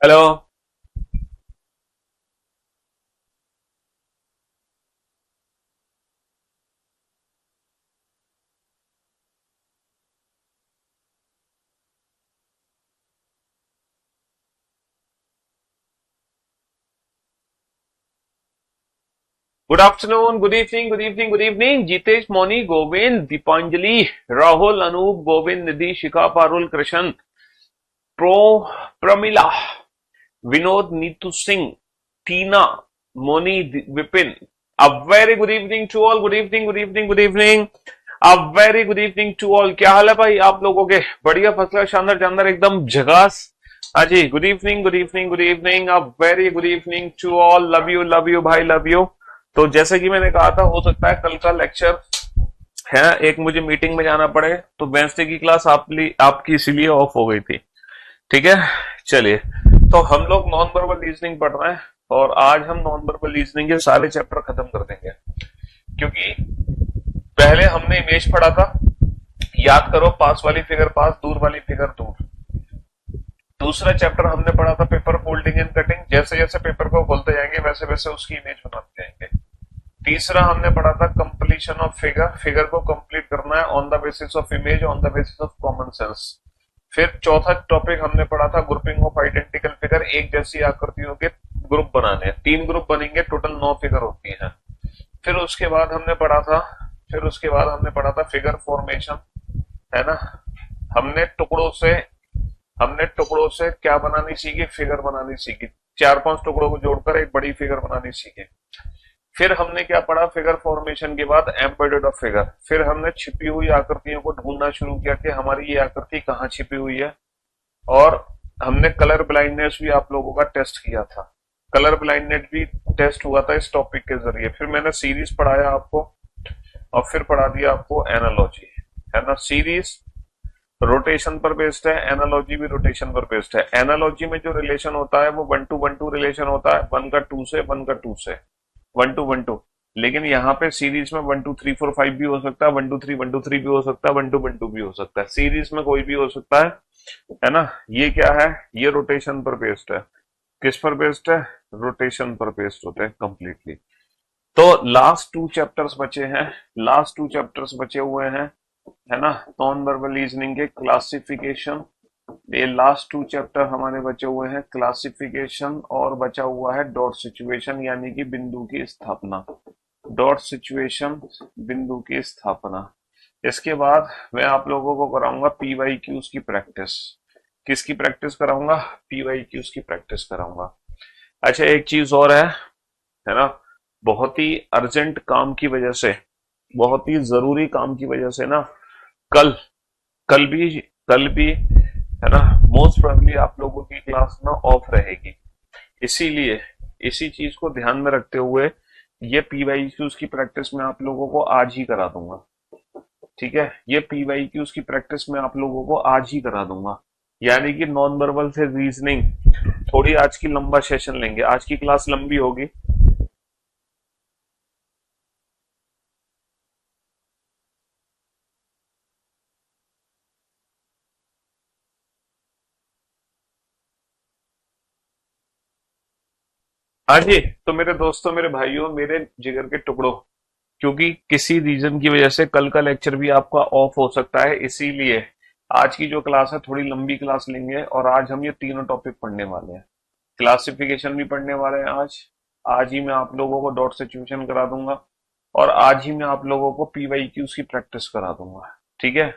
Hello. Good afternoon, good evening, good evening, good evening. Jitesh, Moni, Govind, Deepanjali, Rahul, Anoop, Govind, Nidhi, Shikha, Parul, Krishna, प्रो, Pramila, Vinod, Neetu Singh, Tina, Moni, Vipin. A very good evening to all. Good evening, good evening, good evening. A very good evening to all. क्या हाल है भाई आप लोगों के? बढ़िया, फर्स्ट क्लास, शानदार, जानदार, एकदम झकास। हाँ जी, good evening, good evening, good evening. A very good evening to all. Love you भाई, लव यू। तो जैसे कि मैंने कहा था, हो सकता है कल का लेक्चर है एक मुझे मीटिंग में जाना पड़े, तो वेंसडे की क्लास आपकी इसीलिए ऑफ हो गई थी। ठीक है, चलिए। तो हम लोग नॉन वर्बल रीजनिंग पढ़ रहे हैं और आज हम नॉन वर्बल रीजनिंग के सारे चैप्टर खत्म कर देंगे, क्योंकि पहले हमने इमेज पढ़ा था। याद करो, पास वाली फिगर पास, दूर वाली फिगर दूर। दूसरा चैप्टर हमने पढ़ा था पेपर फोल्डिंग एंड कटिंग। जैसे जैसे पेपर को खोलते जाएंगे वैसे वैसे उसकी इमेज बनाते जाएंगे। तीसरा हमने पढ़ा था कंप्लीशन ऑफ फिगर। फिगर को कंप्लीट करना है on the basis of image, on the basis of common sense. फिर चौथा टॉपिक हमने पढ़ा था ग्रुपिंग ऑफ आइडेंटिकल फिगर। एक जैसी आकृतियों के ग्रुप बनाने हैं, 3 ग्रुप बनेंगे, टोटल 9 फिगर होती हैं। फिर उसके बाद हमने पढ़ा था फिगर फॉर्मेशन, है ना। हमने टुकड़ों से हमने टुकड़ों से क्या बनानी सीखी? फिगर बनानी सीखी। 4-5 टुकड़ों को जोड़कर एक बड़ी फिगर बनानी सीखी। फिर हमने क्या पढ़ा? फिगर फॉर्मेशन के बाद एम्बेडेड ऑफ फिगर। फिर हमने छिपी हुई आकृतियों को ढूंढना शुरू किया कि हमारी ये आकृति कहाँ छिपी हुई है। और हमने कलर ब्लाइंडनेस भी आप लोगों का टेस्ट किया था। कलर ब्लाइंडनेस भी टेस्ट हुआ था इस टॉपिक के जरिए। फिर मैंने सीरीज पढ़ाया आपको और फिर पढ़ा दिया आपको एनालॉजी, है ना। सीरीज रोटेशन पर बेस्ड है, एनालॉजी भी रोटेशन पर बेस्ड है। एनालॉजी में जो रिलेशन होता है वो 1-to-1-2 रिलेशन होता है, 1 का 2 से, 1 का 2 से, 1-to-1-2। लेकिन यहाँ पे सीरीज में 1-2-3-4-5 भी हो सकता है, 1-2-3 1-2-3 भी हो सकता है, 1-2-1-2 भी हो सकता है। सीरीज में कोई भी हो सकता है ना। ये क्या है? ये रोटेशन पर बेस्ड है। किस पर बेस्ड है? रोटेशन पर बेस्ड होते हैं कंप्लीटली। तो लास्ट टू चैप्टर्स बचे हुए हैं, है ना। नॉन वर्बल रीजनिंग के क्लासिफिकेशन, ये लास्ट 2 चैप्टर हमारे बचे हुए हैं, क्लासिफिकेशन, और बचा हुआ है डॉट सिचुएशन, यानी कि बिंदु की स्थापना। डॉट सिचुएशन, बिंदु की स्थापना। इसके बाद मैं आप लोगों को कराऊंगा पीवाई क्यूज की प्रैक्टिस। किसकी प्रैक्टिस कराऊंगा? पीवाई क्यूज की प्रैक्टिस कराऊंगा। अच्छा, एक चीज और है ना। बहुत ही अर्जेंट काम की वजह से, बहुत ही जरूरी काम की वजह से ना, कल कल भी कल भी, है ना, मोस्ट प्रोबेबली आप लोगों की क्लास ना ऑफ रहेगी। इसीलिए इसी चीज को ध्यान में रखते हुए ये पीवाई क्यूज की प्रैक्टिस मैं आप लोगों को आज ही करा दूंगा। ठीक है, ये पीवाई क्यूज की प्रैक्टिस मैं आप लोगों को आज ही करा दूंगा। यानी कि नॉन वर्बल से रीजनिंग थोड़ी आज की लंबा सेशन लेंगे, आज की क्लास लंबी होगी। हाँ जी। तो मेरे दोस्तों, मेरे भाइयों, मेरे जिगर के टुकड़ों, क्योंकि किसी रीजन की वजह से कल का लेक्चर भी आपका ऑफ हो सकता है, इसीलिए आज की जो क्लास है थोड़ी लंबी क्लास लेंगे और आज हम ये तीनों टॉपिक पढ़ने वाले हैं। क्लासिफिकेशन भी पढ़ने वाले हैं आज। आज ही मैं आप लोगों को डॉट सिचुएशन करा दूंगा और आज ही मैं आप लोगों को पीवाई क्यूज की प्रैक्टिस करा दूंगा। ठीक है,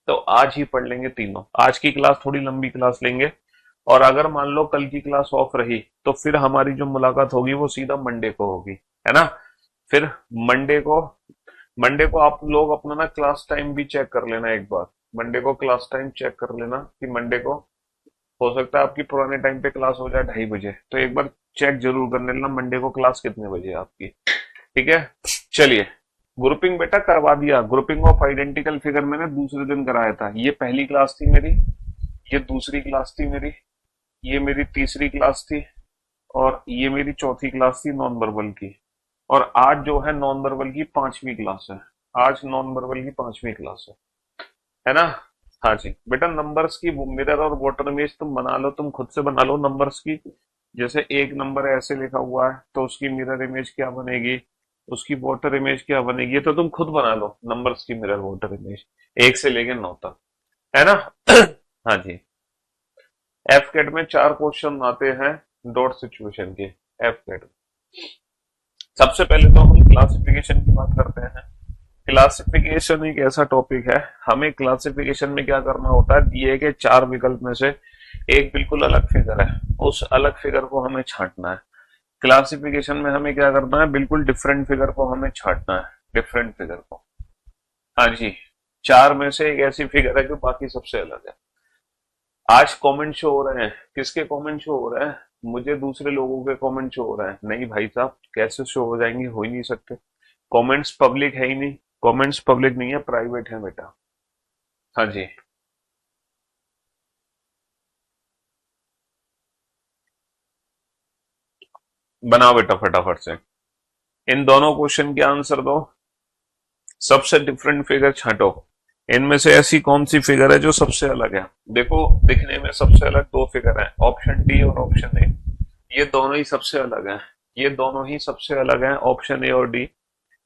तो आज ही पढ़ लेंगे तीनों। आज की क्लास थोड़ी लंबी क्लास लेंगे और अगर मान लो कल की क्लास ऑफ रही तो फिर हमारी जो मुलाकात होगी वो सीधा मंडे को होगी, है ना। फिर मंडे को मंडे को आप लोग अपना ना क्लास टाइम भी चेक कर लेना एक बार। मंडे को क्लास टाइम चेक कर लेना कि मंडे को हो सकता है आपकी पुराने टाइम पे क्लास हो जाए 2:30 बजे, तो एक बार चेक जरूर कर लेना मंडे को क्लास कितने बजे है आपकी। ठीक है, चलिए। ग्रुपिंग बेटा करवा दिया। ग्रुपिंग ऑफ आइडेंटिकल फिगर मैंने दूसरे दिन कराया था। ये पहली क्लास थी मेरी, ये दूसरी क्लास थी मेरी, ये मेरी तीसरी क्लास थी और ये मेरी चौथी क्लास थी नॉन वर्बल की। और आज जो है नॉन वर्बल की 5वीं क्लास है। आज नॉन वर्बल की 5वीं क्लास है ना। हाँ जी बेटा, नंबर्स की मिरर और वाटर इमेज तुम बना लो, तुम खुद से बना लो नंबर्स की। जैसे एक नंबर ऐसे लिखा हुआ है तो उसकी मिरर इमेज क्या बनेगी, उसकी वाटर इमेज क्या बनेगी, तो तुम खुद बना लो नंबर्स की मिरर वाटर इमेज, 1 से लेकर 9 तक, है ना। हाँ जी। एफ कैट में 4 क्वेश्चन आते हैं डॉट सिचुएशन के। एफ कैट सबसे पहले तो हम क्लासिफिकेशन की बात करते हैं। क्लासिफिकेशन एक ऐसा टॉपिक है, हमें क्लासिफिकेशन में क्या करना होता है, दिए गए 4 विकल्प में से एक बिल्कुल अलग फिगर है, उस अलग फिगर को हमें छांटना है। क्लासिफिकेशन में हमें क्या करना है, बिल्कुल डिफरेंट फिगर को हमें छांटना है, डिफरेंट फिगर को। हाँ जी, 4 में से एक ऐसी फिगर है जो बाकी सबसे अलग है। आज कमेंट शो हो रहे हैं, किसके कमेंट शो हो रहे हैं, मुझे दूसरे लोगों के कमेंट शो हो रहे हैं। नहीं भाई साहब, कैसे शो हो जाएंगे, हो ही नहीं सकते। कमेंट्स पब्लिक है ही नहीं, कमेंट्स पब्लिक नहीं है, प्राइवेट है बेटा। हाँ जी। बनाओ बेटा फटाफट से, इन दोनों क्वेश्चन के आंसर दो। सबसे डिफरेंट फिगर छांटो, इनमें से ऐसी कौन सी फिगर है जो सबसे अलग है। देखो, दिखने में सबसे अलग 2 फिगर है, ऑप्शन डी और ऑप्शन ए, ये दोनों ही सबसे अलग हैं। ये दोनों ही सबसे अलग हैं, ऑप्शन ए और डी।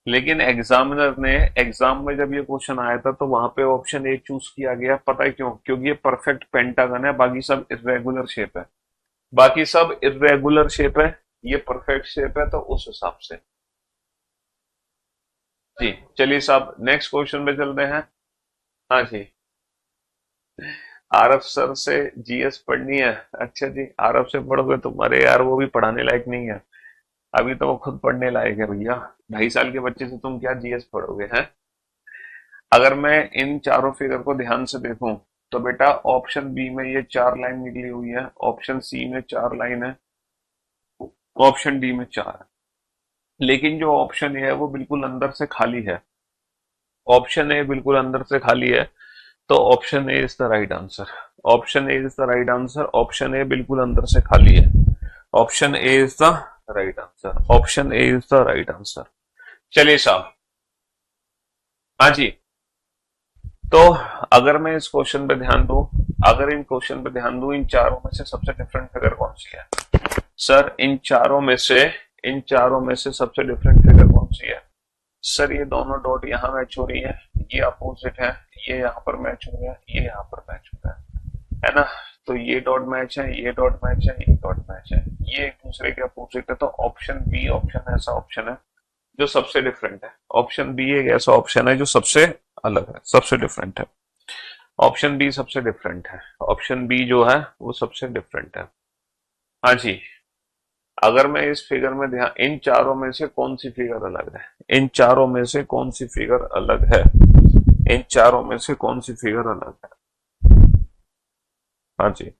लेकिन एग्जामिनर ने एग्जाम में जब ये क्वेश्चन आया था तो वहां पे ऑप्शन ए चूज किया गया, पता है क्यों? क्योंकि ये परफेक्ट पेंटागन है, बाकी सब इरेगुलर शेप है, बाकी सब इरेगुलर शेप है, ये परफेक्ट शेप है, तो उस हिसाब से। जी चलिए साहब, नेक्स्ट क्वेश्चन पे चलते हैं। हाँ जी। आरब सर से जीएस पढ़नी है? अच्छा जी, आरब से पढ़ोगे तुम? अरे यार, वो भी पढ़ाने लायक नहीं है, अभी तो वो खुद पढ़ने लायक है भैया। 2.5 साल के बच्चे से तुम क्या जीएस पढ़ोगे हैं? अगर मैं इन चारों फिगर को ध्यान से देखूं तो बेटा, ऑप्शन बी में ये 4 लाइन निकली हुई है, ऑप्शन सी में 4 लाइन है, ऑप्शन डी में 4 है। लेकिन जो ऑप्शन ए है वो बिल्कुल अंदर से खाली है, ऑप्शन ए बिल्कुल अंदर से खाली है, तो option A is the right answer. Option A is the right answer, option ए बिल्कुल अंदर से खाली है, option A is the right answer, option A is the right answer. चलिए साहब। हाँ जी। तो अगर मैं इस क्वेश्चन पे ध्यान दूं, अगर इन क्वेश्चन पे ध्यान दूं, इन चारों में से सबसे डिफरेंट फिगर कौन सी है? सर इन चारों में से सबसे डिफरेंट फिगर कौन सी है? सर ये दोनों डॉट यहाँ मैच हो रही है, ये अपोजिट है, ये यहाँ पर मैच हो रहा है, ये यहाँ पर मैच हो रहा है ना। तो ये डॉट मैच है, ये डॉट मैच है, ये डॉट मैच है, ये एक दूसरे के अपोजिट है। तो ऑप्शन बी ऑप्शन ऐसा ऑप्शन है जो सबसे डिफरेंट है, ऑप्शन बी एक ऐसा ऑप्शन है जो सबसे अलग है, सबसे डिफरेंट है। ऑप्शन बी सबसे डिफरेंट है, ऑप्शन बी जो है वो सबसे डिफरेंट है। हाँ जी। अगर मैं इस फिगर में ध्यान, इन चारों में से कौन सी फिगर अलग है, इन चारों में से कौन सी फिगर अलग है, इन चारों में से कौन सी फिगर अलग है? हाँ जी,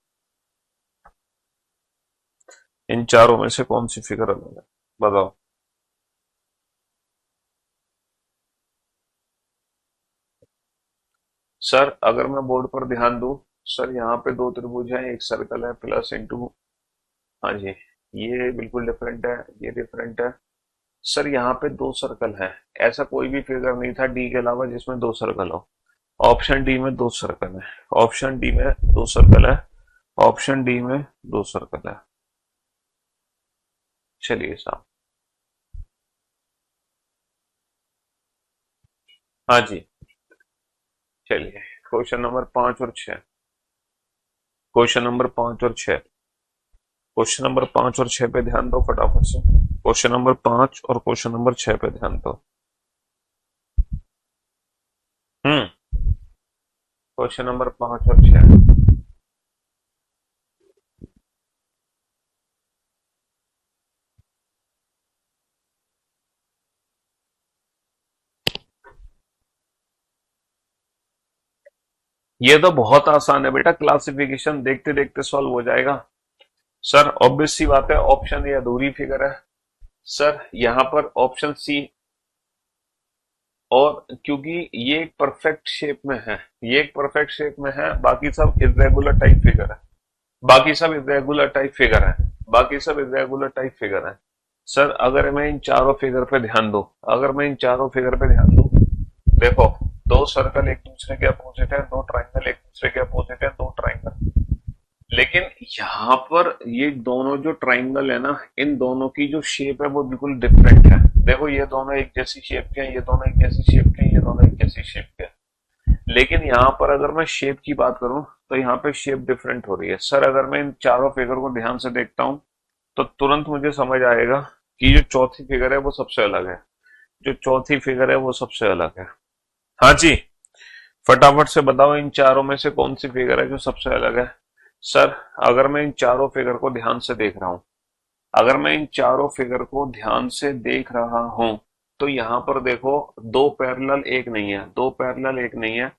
इन चारों में से कौन सी फिगर अलग है, बताओ। सर अगर मैं बोर्ड पर ध्यान दूं, सर यहाँ पे 2 त्रिभुज हैं, एक सर्कल है, प्लस इंटू। हाँ जी, ये बिल्कुल डिफरेंट है, ये डिफरेंट है। सर यहाँ पे 2 सर्कल है, ऐसा कोई भी फिगर नहीं था डी के अलावा जिसमें 2 सर्कल हो। ऑप्शन डी में 2 सर्कल है, ऑप्शन डी में 2 सर्कल है, ऑप्शन डी में 2 सर्कल है। चलिए साहब। हाँ जी। चलिए, क्वेश्चन नंबर 5 और 6, क्वेश्चन नंबर 5 और 6, क्वेश्चन नंबर 5 और 6 पे ध्यान दो फटाफट से। क्वेश्चन नंबर 5 और क्वेश्चन नंबर 6 पे ध्यान दो। हम्म। क्वेश्चन नंबर 5 और 6। ये तो बहुत आसान है बेटा, क्लासिफिकेशन देखते देखते सॉल्व हो जाएगा। सर ऑब्वियस सी बात है, ऑप्शन ए अधूरी फिगर है। सर यहाँ पर ऑप्शन सी, और क्योंकि ये एक परफेक्ट शेप में है, ये एक परफेक्ट शेप में है, बाकी सब इरेगुलर टाइप फिगर है, बाकी सब इरेगुलर टाइप फिगर है, बाकी सब इरेगुलर टाइप फिगर है। सर अगर मैं इन चारों फिगर पे ध्यान दूं, अगर मैं इन चारों फिगर पे ध्यान दूं, देखो, 2 सर्कल एक दूसरे के अपोजिट है, 2 ट्राइंगल एक दूसरे के अपोजिट है, दो ट्राइंगल। लेकिन यहाँ पर ये दोनों जो ट्राइंगल है ना, इन दोनों की जो शेप है वो बिल्कुल डिफरेंट है। देखो ये दोनों एक जैसी शेप के हैं, ये दोनों एक जैसी शेप के हैं, ये दोनों एक जैसी शेप के हैं। लेकिन यहाँ पर अगर मैं शेप की बात करूं तो यहाँ पे शेप डिफरेंट हो रही है। सर अगर मैं इन चारों फिगर को ध्यान से देखता हूं तो तुरंत मुझे समझ आएगा कि जो चौथी फिगर है वो सबसे अलग है। जो चौथी फिगर है वो सबसे अलग है। हाँ जी, फटाफट से बताओ इन चारों में से कौन सी फिगर है जो सबसे अलग है। सर अगर मैं इन चारों फिगर को ध्यान से देख रहा हूं, अगर मैं इन चारों फिगर को ध्यान से देख रहा हूं तो यहां पर देखो दो पैरेलल एक नहीं है, दो पैरेलल एक नहीं है,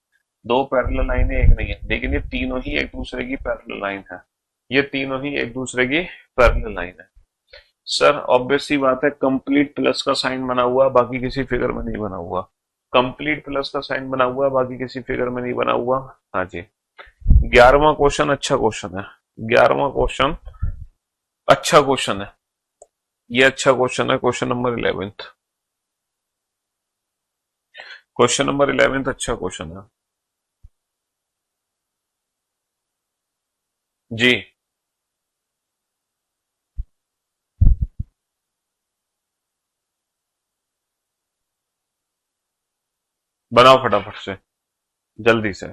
दो पैरेलल लाइनें एक नहीं है, लेकिन ये तीनों ही एक दूसरे की पैरेलल लाइन है। ये तीनों ही एक दूसरे की पैरेलल लाइन है। सर ऑब्वियस सी बात है, कंप्लीट प्लस का साइन बना हुआ, बाकी किसी फिगर में नहीं बना हुआ। कंप्लीट प्लस का साइन बना हुआ, बाकी किसी फिगर में नहीं बना हुआ। हाँ जी, 11वां क्वेश्चन अच्छा क्वेश्चन है। 11वां क्वेश्चन अच्छा क्वेश्चन है। ये अच्छा क्वेश्चन है, question number 11th। Question number 11th अच्छा क्वेश्चन है जी। बनाओ फटाफट से, जल्दी से।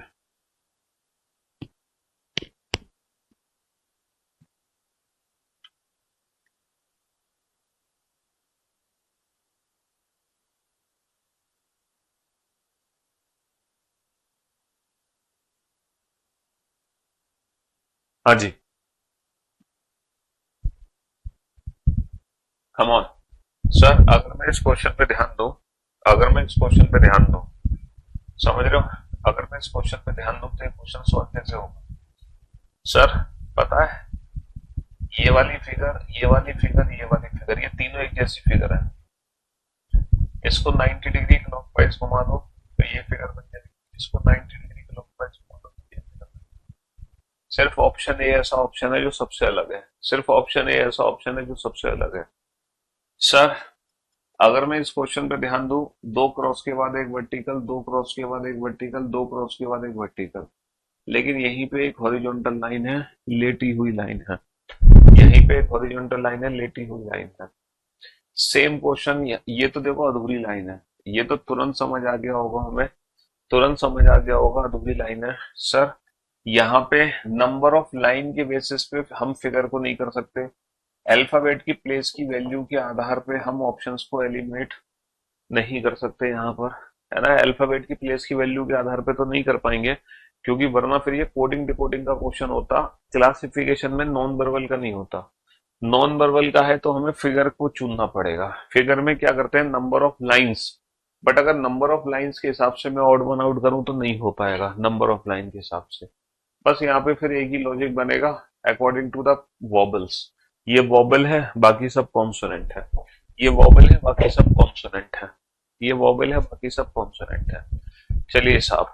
हाँ जी, कम ऑन। सर अगर मैं इस क्वेश्चन पे ध्यान दूं, अगर मैं इस क्वेश्चन पे ध्यान दूं, समझ रहे हो, अगर मैं इस क्वेश्चन पे ध्यान दूं तो ये क्वेश्चन सॉल्व कैसे होगा। सर पता है, ये वाली फिगर, ये वाली फिगर, ये वाली फिगर, ये तीनों एक जैसी फिगर है। इसको 90 डिग्री क्लॉकवाइज घुमा दो तो ये फिगर बन जाएगी, इसको 90 डिग्री क्लॉकवाइज घुमा दो तो ये फिगर बन जाएगी। सिर्फ ऑप्शन ए ऐसा ऑप्शन है जो सबसे अलग है, सिर्फ ऑप्शन ए ऐसा ऑप्शन है जो सबसे अलग है। सर अगर मैं इस क्वेश्चन पे ध्यान दूं, दो क्रॉस के बाद एक वर्टिकल, दो क्रॉस के बाद एक वर्टिकल, दो क्रॉस के बाद एक वर्टिकल, लेकिन यहीं पे एक हॉरिजॉन्टल लाइन है, लेटी हुई लाइन है। यहीं पे एक हॉरिजॉन्टल लाइन है, लेटी हुई लाइन है। सेम क्वेश्चन, ये तो देखो अधूरी लाइन है, ये तो तुरंत समझ आ गया होगा हमें, तुरंत समझ आ गया होगा अधूरी लाइन है। सर यहाँ पे नंबर ऑफ लाइन के बेसिस पे हम फिगर को नहीं कर सकते। अल्फाबेट की प्लेस की वैल्यू के आधार पे हम ऑप्शंस को एलिमिनेट नहीं कर सकते यहाँ पर, है ना। अल्फाबेट की प्लेस की वैल्यू के आधार पे तो नहीं कर पाएंगे, क्योंकि वरना फिर ये कोडिंग डिकोडिंग का क्वेश्चन होता, क्लासिफिकेशन में नॉन वर्बल का नहीं होता। नॉन वर्बल का है तो हमें फिगर को चुनना पड़ेगा। फिगर में क्या करते हैं, नंबर ऑफ लाइंस, बट अगर नंबर ऑफ लाइंस के हिसाब से मैं ऑड वन आउट करूं तो नहीं हो पाएगा नंबर ऑफ लाइन के हिसाब से। बस यहाँ पे फिर एक ही लॉजिक बनेगा, अकॉर्डिंग टू द वॉबल्स। ये वॉबल है, बाकी सब कॉन्सोनेंट है। ये वॉबल है, बाकी सब कॉन्सोनेंट है। ये वॉबल है, बाकी सब कॉन्सोनेंट है। चलिए साहब,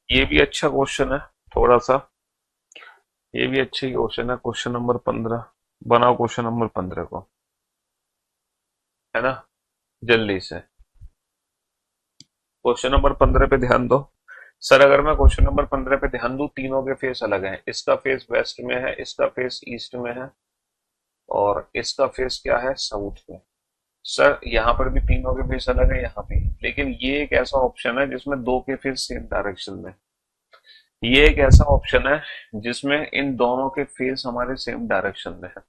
ये भी अच्छा क्वेश्चन है थोड़ा सा, ये भी अच्छी क्वेश्चन है। क्वेश्चन नंबर 15 बनाओ, क्वेश्चन नंबर 15 को, है ना, जल्दी से। क्वेश्चन नंबर 15 पे ध्यान दो। सर अगर मैं क्वेश्चन नंबर 15 पे ध्यान दूं, तीनों के फेस अलग हैं। इसका फेस वेस्ट में है, इसका फेस ईस्ट में है, और इसका फेस क्या है, साउथ में। सर यहाँ पर भी तीनों के फेस अलग है, यहाँ भी, लेकिन ये एक ऐसा ऑप्शन है जिसमें दो के फेस सेम डायरेक्शन में। ये एक ऐसा ऑप्शन है जिसमें इन दोनों के फेस हमारे सेम डायरेक्शन में है।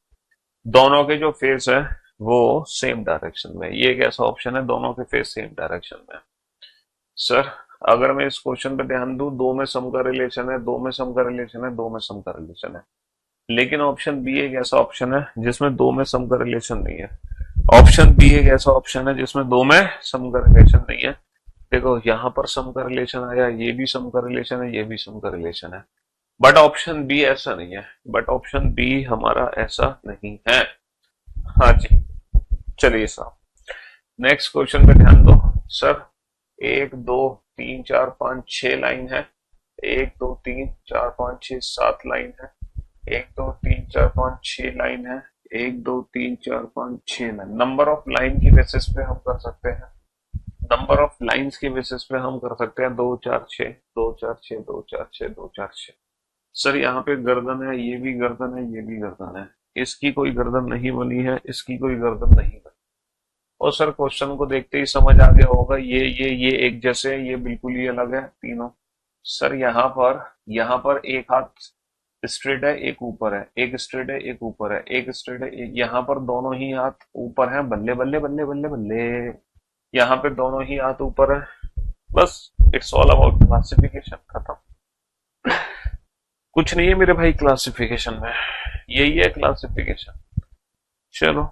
दोनों के जो फेस है वो सेम डायरेक्शन में। ये एक ऐसा ऑप्शन है, दोनों के फेस सेम डायरेक्शन में। सर अगर मैं इस क्वेश्चन पे ध्यान दूं, दो में सम का रिलेशन है, दो में सम का रिलेशन है, दो में सम का रिलेशन है, लेकिन ऑप्शन बी एक ऐसा ऑप्शन है जिसमें दो में सम का रिलेशन नहीं है। ऑप्शन बी एक ऐसा ऑप्शन है जिसमें दो में सम का रिलेशन नहीं है। देखो यहाँ पर सम का रिलेशन आया, ये भी सम का रिलेशन है, ये भी सम का रिलेशन है, बट ऑप्शन बी ऐसा नहीं है, बट ऑप्शन बी हमारा ऐसा नहीं है। हाँ जी, चलिए साहब नेक्स्ट क्वेश्चन पे ध्यान दो। सर एक दो तीन चार पाँच छह लाइन है, एक दो तीन चार पाँच छह सात लाइन है, एक दो तीन चार पाँच छह लाइन है, एक दो तीन चार पाँच छह लाइन। नंबर ऑफ लाइन की बेसिस पे हम कर सकते हैं, नंबर ऑफ लाइंस के बेसिस पे हम कर सकते हैं 2 4 6 2 4 6 2 4 6 2 4 6। सर यहाँ पे गर्दन है, ये भी गर्दन है, ये भी गर्दन है, इसकी कोई गर्दन नहीं बनी है, इसकी कोई गर्दन नहीं बनी। और सर क्वेश्चन को देखते ही समझ आ गया होगा ये एक जैसे है, ये बिल्कुल ही अलग है तीनों। सर यहाँ पर एक हाथ स्ट्रेट है, एक ऊपर है, एक स्ट्रेट है, एक ऊपर है, एक स्ट्रेट है, एक यहाँ पर दोनों ही हाथ ऊपर हैं, बल्ले बल्ले बल्ले बल्ले बल्ले। यहाँ पे दोनों ही हाथ ऊपर है। बस इट्स ऑल अबाउट क्लासिफिकेशन, खत्म। कुछ नहीं है मेरे भाई क्लासिफिकेशन में, यही है क्लासिफिकेशन। चलो,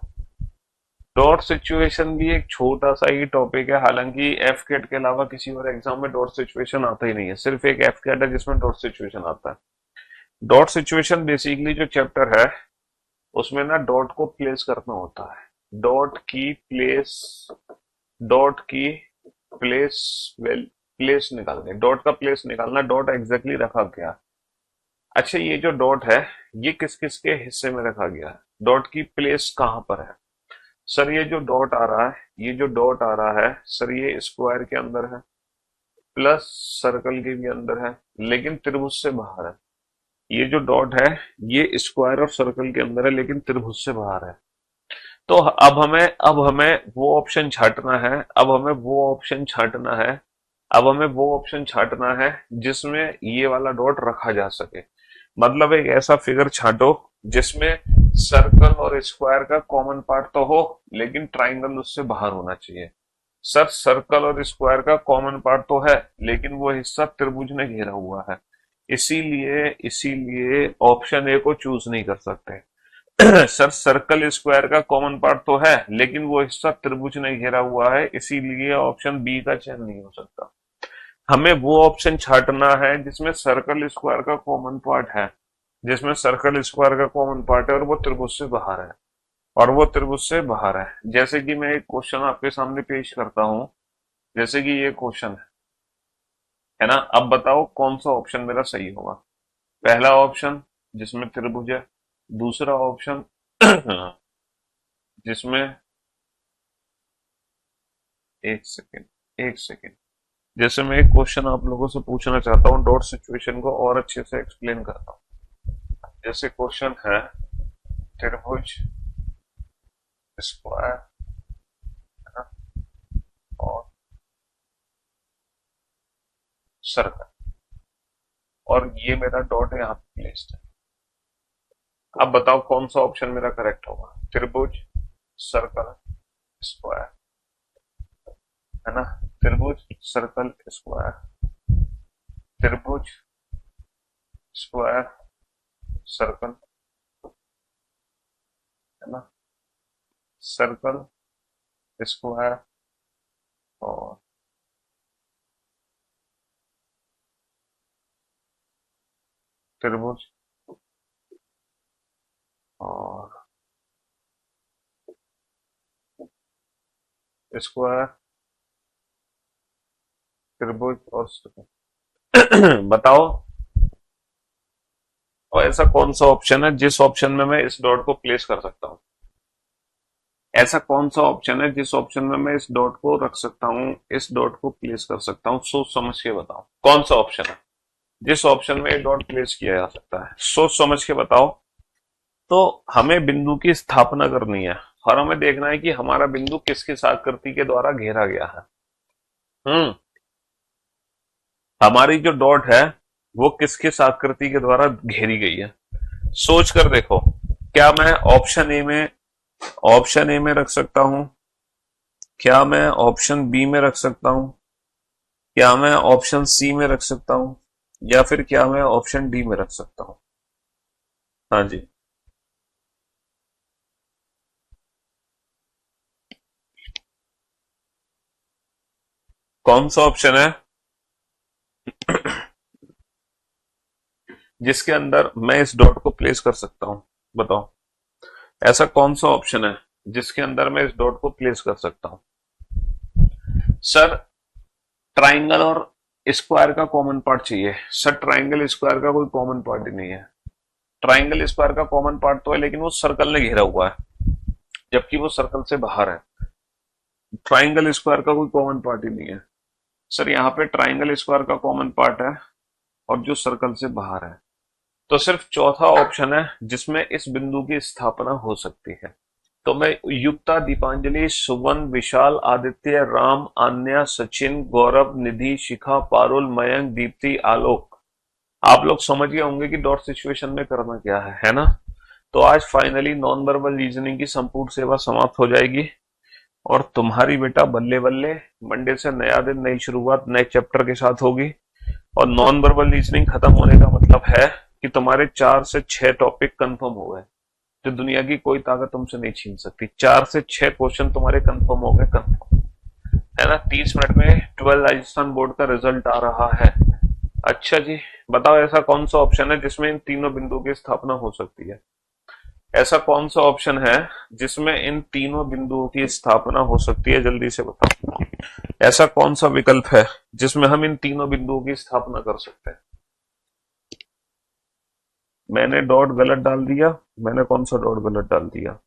डॉट सिचुएशन भी एक छोटा सा ही टॉपिक है, हालांकि एफ कैट के अलावा किसी और एग्जाम में डॉट सिचुएशन आता ही नहीं है, सिर्फ एक एफ कैट है जिसमें डॉट सिचुएशन आता है। डॉट सिचुएशन बेसिकली जो चैप्टर है उसमें ना डॉट को प्लेस करना होता है, डॉट की प्लेस निकालनी, डॉट का प्लेस निकालना, डॉट एग्जैक्टली रखा गया। अच्छा, ये जो डॉट है ये किस किस के हिस्से में रखा गया है, डॉट की प्लेस कहां पर है। सर ये जो डॉट आ रहा है, ये जो डॉट आ रहा है सर, ये स्क्वायर के अंदर है, प्लस सर्कल के भी अंदर है, लेकिन त्रिभुज से बाहर है। ये जो डॉट है ये स्क्वायर और सर्कल के अंदर है, लेकिन त्रिभुज से बाहर है। तो अब हमें वो ऑप्शन छांटना है, अब हमें वो ऑप्शन छांटना है जिसमें ये वाला डॉट रखा जा सके। मतलब एक ऐसा फिगर छांटो जिसमें सर्कल और स्क्वायर का कॉमन पार्ट तो हो, लेकिन ट्राइंगल उससे बाहर होना चाहिए। सर सर्कल और स्क्वायर का कॉमन पार्ट तो है, लेकिन वो हिस्सा त्रिभुज ने घेरा हुआ है, इसीलिए ऑप्शन ए को चूज नहीं कर सकते। सर सर्कल स्क्वायर का कॉमन पार्ट तो है, लेकिन वो हिस्सा त्रिभुज ने घेरा हुआ है, इसीलिए ऑप्शन बी का चयन नहीं हो सकता। हमें वो ऑप्शन छांटना है जिसमें सर्कल स्क्वायर का कॉमन पार्ट है, और वो त्रिभुज से बाहर है, जैसे कि मैं एक क्वेश्चन आपके सामने पेश करता हूं, जैसे कि ये क्वेश्चन है ना। अब बताओ कौन सा ऑप्शन मेरा सही होगा। पहला ऑप्शन जिसमें त्रिभुज है, दूसरा ऑप्शन जिसमें एक सेकेंड जैसे मैं एक क्वेश्चन आप लोगों से पूछना चाहता हूँ, डॉट सिचुएशन को और अच्छे से एक्सप्लेन करता हूँ। जैसे क्वेश्चन है त्रिभुज, स्क्वायर, है ना, और सर्कल, और ये मेरा डॉट यहाँ पे प्लेस्ड है। अब बताओ कौन सा ऑप्शन मेरा करेक्ट होगा। त्रिभुज, सर्कल, स्क्वायर, है ना, त्रिभुज, सर्कल, स्क्वायर, त्रिभुज, स्क्वायर, सर्कल, है ना, सर्कल, स्क्वायर, और त्रिभुज, और स्क्वायर, त्रिभुज और सर्कल। बताओ, और ऐसा कौन सा ऑप्शन है जिस ऑप्शन में मैं इस डॉट को प्लेस कर सकता हूं। ऐसा कौन सा ऑप्शन है जिस ऑप्शन में मैं इस डॉट को रख सकता हूं, इस डॉट को प्लेस कर सकता हूं। सोच समझ के बताओ कौन सा ऑप्शन है जिस ऑप्शन में डॉट प्लेस किया जा सकता है। सोच समझ के बताओ। तो हमें बिंदु की स्थापना करनी है और हमें देखना है कि हमारा बिंदु किस किस आकृति के द्वारा घेरा गया है। हमारी जो डॉट है वो किस किस आकृति के द्वारा घेरी गई है। सोच कर देखो, क्या मैं ऑप्शन ए में रख सकता हूं, क्या मैं ऑप्शन बी में रख सकता हूं, क्या मैं ऑप्शन सी में रख सकता हूं, या फिर क्या मैं ऑप्शन डी में रख सकता हूं। हाँ जी, कौन सा ऑप्शन है जिसके अंदर मैं इस डॉट को प्लेस कर सकता हूं। बताओ, ऐसा कौन सा ऑप्शन है जिसके अंदर मैं इस डॉट को प्लेस कर सकता हूं। सर ट्राइंगल और स्क्वायर का कॉमन पार्ट चाहिए। सर ट्राइंगल स्क्वायर का कोई कॉमन पार्ट ही नहीं है। ट्राइंगल स्क्वायर का कॉमन पार्ट तो है, लेकिन वो सर्कल ने घेरा हुआ है, जबकि वो सर्कल से बाहर है। ट्राइंगल स्क्वायर का कोई कॉमन पार्ट ही नहीं है। सर यहाँ पे ट्राइंगल स्क्वायर का कॉमन पार्ट है और जो सर्कल से बाहर है, तो सिर्फ चौथा ऑप्शन है जिसमें इस बिंदु की स्थापना हो सकती है। तो मैं युक्ता, दीपांजलि, सुवन, विशाल, आदित्य, राम, आन्या, सचिन, गौरव, निधि, शिखा, पारुल, मयंक, दीप्ति, आलोक, आप लोग समझ गए होंगे कि डॉट सिचुएशन में करना क्या है ना। तो आज फाइनली नॉन वर्बल रीजनिंग की संपूर्ण सेवा समाप्त हो जाएगी और तुम्हारी बेटा बल्ले बल्ले मंडे से नया दिन, नई शुरुआत नए चैप्टर के साथ होगी। और नॉन वर्बल रीजनिंग खत्म होने का मतलब है कि तुम्हारे 4 से 6 टॉपिक कंफर्म हो गए, जो दुनिया की कोई ताकत तुमसे नहीं छीन सकती। 4 से 6 क्वेश्चन तुम्हारे कंफर्म हो गए, कंफर्म है ना। 30 मिनट में 12 राजस्थान बोर्ड का रिजल्ट आ रहा है। अच्छा जी, बताओ ऐसा कौन सा ऑप्शन है जिसमें इन तीनों बिंदुओं की स्थापना हो सकती है? ऐसा कौन सा ऑप्शन है जिसमें इन तीनों बिंदुओं की स्थापना हो सकती है? जल्दी से बताओ, ऐसा कौन सा विकल्प है जिसमें हम इन तीनों बिंदुओं की स्थापना कर सकते हैं? मैंने डॉट गलत डाल दिया? मैंने कौन सा डॉट गलत डाल दिया?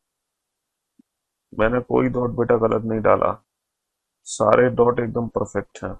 मैंने कोई डॉट बेटा गलत नहीं डाला, सारे डॉट एकदम परफेक्ट हैं।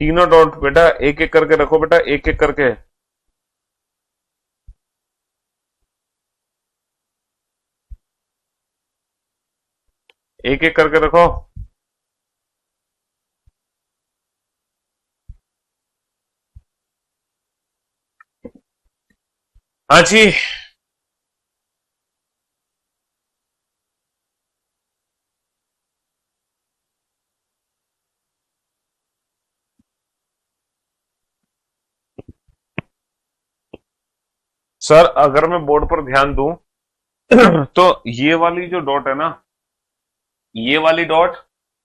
तीनों डॉट बेटा एक एक करके रखो, बेटा एक एक करके। एक एक करके रखो। हाँ जी। सर अगर मैं बोर्ड पर ध्यान दूं तो ये वाली जो डॉट है ना, ये वाली डॉट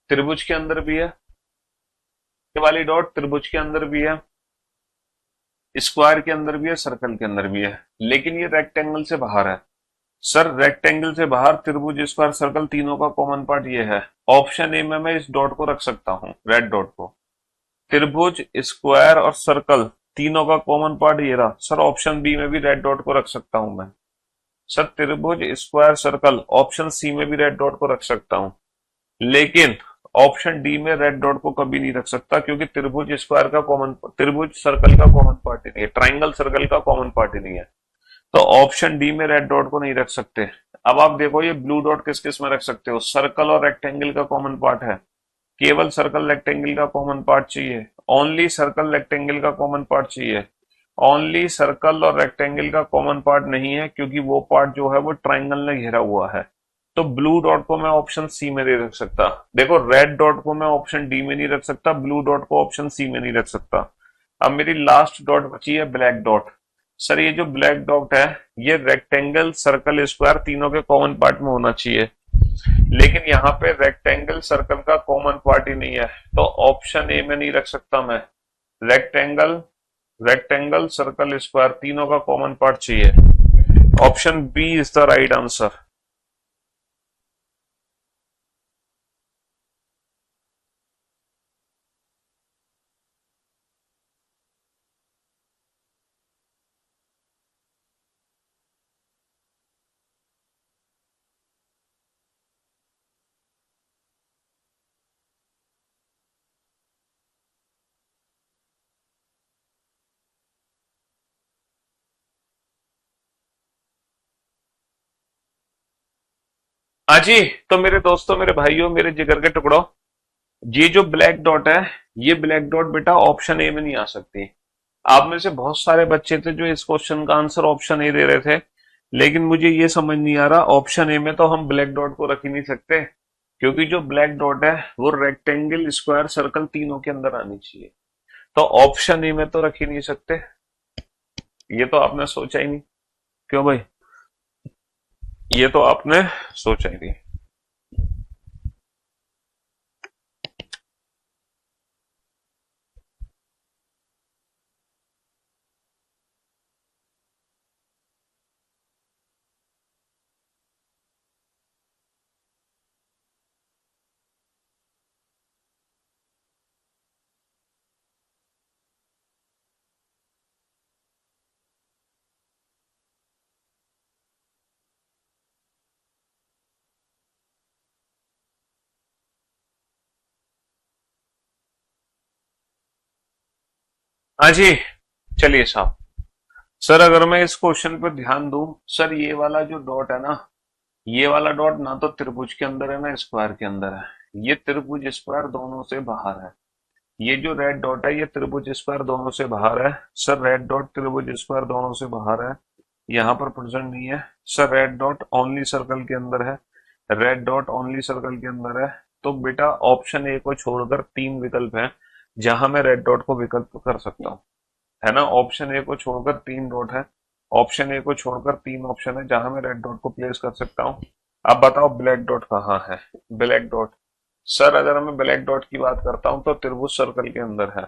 त्रिभुज के अंदर भी है, ये वाली डॉट त्रिभुज के अंदर भी है, स्क्वायर के अंदर भी है, सर्कल के अंदर भी है, लेकिन ये रेक्टेंगल से बाहर है। सर रेक्टेंगल से बाहर त्रिभुज, स्क्वायर, सर्कल तीनों का कॉमन पार्ट ये है। ऑप्शन ए में मैं इस डॉट को रख सकता हूं, रेड डॉट को। त्रिभुज, स्क्वायर और सर्कल तीनों का कॉमन पार्ट ये रहा। सर ऑप्शन बी में भी रेड डॉट को रख सकता हूं मैं। सर त्रिभुज, स्क्वायर, सर्कल ऑप्शन सी में भी रेड डॉट को रख सकता हूं, लेकिन ऑप्शन डी में रेड डॉट को कभी नहीं रख सकता, क्योंकि त्रिभुज स्क्वायर का कॉमन, त्रिभुज सर्कल का कॉमन पार्ट ही नहीं है, ट्राइंगल सर्कल का कॉमन पार्ट ही नहीं है। तो ऑप्शन डी में रेड डॉट को नहीं रख सकते। अब आप देखो ये ब्लू डॉट किस किस में रख सकते हो? सर्कल और रेक्टेंगल का कॉमन पार्ट है, केवल सर्कल रेक्टेंगल का कॉमन पार्ट चाहिए, ओनली सर्कल रेक्टेंगल का कॉमन पार्ट चाहिए। ओनली सर्कल और रेक्टेंगल का कॉमन पार्ट नहीं है, क्योंकि वो पार्ट जो है वो ट्राइंगल ने घेरा हुआ है। तो ब्लू डॉट को मैं ऑप्शन सी में नहीं रख सकता। देखो रेड डॉट को मैं ऑप्शन डी में नहीं रख सकता, ब्लू डॉट को ऑप्शन सी में नहीं रख सकता। अब मेरी लास्ट डॉट बची है ब्लैक डॉट। सर ये जो ब्लैक डॉट है ये रेक्टेंगल, सर्कल, स्क्वायर तीनों के कॉमन पार्ट में होना चाहिए, लेकिन यहाँ पे रेक्टेंगल सर्कल का कॉमन पार्ट ही नहीं है, तो ऑप्शन ए में नहीं रख सकता मैं। रेक्टेंगल, रेक्टेंगल, सर्कल, स्क्वायर तीनों का कॉमन पार्ट चाहिए। Option B is the right answer. हाँ जी, तो मेरे दोस्तों, मेरे भाइयों, मेरे जिगर के टुकड़ों, ये जो ब्लैक डॉट है, ये ब्लैक डॉट बेटा ऑप्शन ए में नहीं आ सकती। आप में से बहुत सारे बच्चे थे जो इस क्वेश्चन का आंसर ऑप्शन ए दे रहे थे, लेकिन मुझे ये समझ नहीं आ रहा, ऑप्शन ए में तो हम ब्लैक डॉट को रख ही नहीं सकते, क्योंकि जो ब्लैक डॉट है वो रेक्टेंगल, स्क्वायर, सर्कल तीनों के अंदर आनी चाहिए। तो ऑप्शन ए में तो रख ही नहीं सकते। ये तो आपने सोचा ही नहीं, क्यों भाई? ये तो आपने सोचा ही नहीं। हाँ जी, चलिए साहब। सर अगर मैं इस क्वेश्चन पर ध्यान दूं, सर ये वाला जो डॉट है ना, ये वाला डॉट ना तो त्रिभुज के अंदर है ना स्क्वायर के अंदर है। ये त्रिभुज स्क्वायर दोनों से बाहर है। ये जो रेड डॉट है ये त्रिभुज स्क्वायर दोनों से बाहर है। सर रेड डॉट त्रिभुज स्क्वायर दोनों से बाहर है, यहाँ पर प्रेजेंट नहीं है। Sir red dot only circle के अंदर है, रेड डॉट ओनली सर्कल के अंदर है। तो बेटा ऑप्शन ए को छोड़कर तीन विकल्प हैं जहां मैं रेड डॉट को विकल्प कर सकता हूँ, है ना। ऑप्शन ए को छोड़कर तीन डॉट है, ऑप्शन ए को छोड़कर तीन ऑप्शन है जहां मैं रेड डॉट को प्लेस कर सकता हूँ। अब बताओ ब्लैक डॉट कहाँ है। ब्लैक डॉट, सर अगर मैं ब्लैक डॉट की बात करता हूँ तो त्रिभुज सर्कल के अंदर है।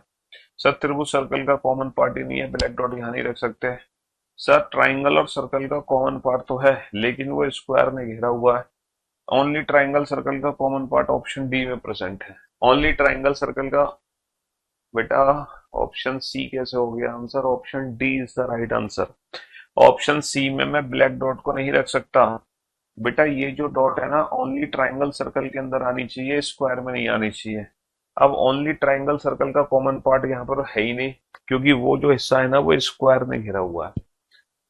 सर त्रिभुज सर्कल का कॉमन पार्ट ही नहीं है, ब्लैक डॉट यहाँ नहीं रख सकते। सर ट्राइंगल और सर्कल का कॉमन पार्ट तो है लेकिन वो स्क्वायर में घिरा हुआ है। ओनली ट्राइंगल सर्कल का कॉमन पार्ट ऑप्शन डी में प्रेजेंट है। ओनली ट्राइंगल सर्कल का, बेटा ऑप्शन सी कैसे हो गया answer? Option D is the right answer. Option C में मैं ब्लैक डॉट को नहीं रख सकता। बेटा ये जो डॉट है ना ओनली ट्राइंगल सर्कल के अंदर आनी चाहिए, स्क्वायर में नहीं आनी चाहिए। अब ओनली ट्राइंगल सर्कल का कॉमन पार्ट यहाँ पर है ही नहीं, क्योंकि वो जो हिस्सा है ना वो स्क्वायर में घिरा हुआ है।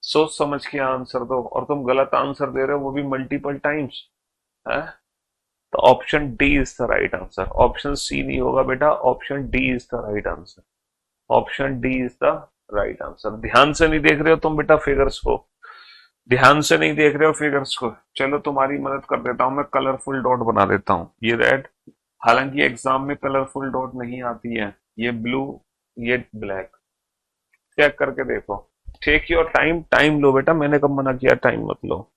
सोच समझ के आंसर दो, और तुम गलत आंसर दे रहे हो वो भी मल्टीपल टाइम्स है। तो option D is the right answer. Option C नहीं होगा बेटा, option D is the right answer. Option D is the right answer. ध्यान से नहीं देख रहे हो तुम बेटा फिगर्स को, ध्यान से नहीं देख रहे हो फिगर्स को। चलो तुम्हारी मदद कर देता हूं, मैं कलरफुल डॉट बना देता हूं। ये रेड, हालांकि एग्जाम में कलरफुल डॉट नहीं आती है। ये ब्लू, ये ब्लैक। चेक करके देखो। टेक योर टाइम, टाइम लो बेटा, मैंने कब मना किया टाइम मत लो।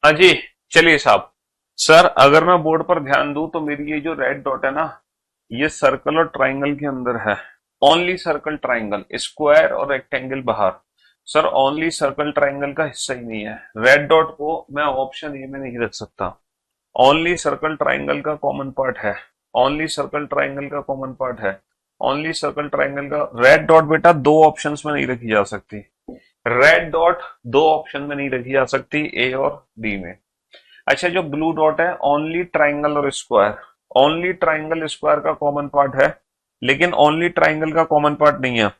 हाँ जी, चलिए साहब। सर अगर मैं बोर्ड पर ध्यान दूं तो मेरी ये जो रेड डॉट है ना, ये सर्कल और ट्राइंगल के अंदर है। ओनली सर्कल ट्राइंगल, स्क्वायर और रेक्टेंगल बाहर। सर ओनली सर्कल ट्राइंगल का हिस्सा ही नहीं है। रेड डॉट को मैं ऑप्शन ए में नहीं रख सकता। ओनली सर्कल ट्राइंगल का कॉमन पार्ट है, ओनली सर्कल ट्राइंगल का कॉमन पार्ट है। ओनली सर्कल ट्राइंगल का रेड डॉट बेटा दो ऑप्शंस में नहीं रखी जा सकती। रेड डॉट दो ऑप्शन में नहीं रखी जा सकती, ए और डी में। अच्छा जो ब्लू डॉट है ओनली ट्राइंगल और स्क्वायर, ओनली ट्राइंगल स्क्वायर का कॉमन पार्ट है, लेकिन ओनली ट्राइंगल का कॉमन पार्ट नहीं है।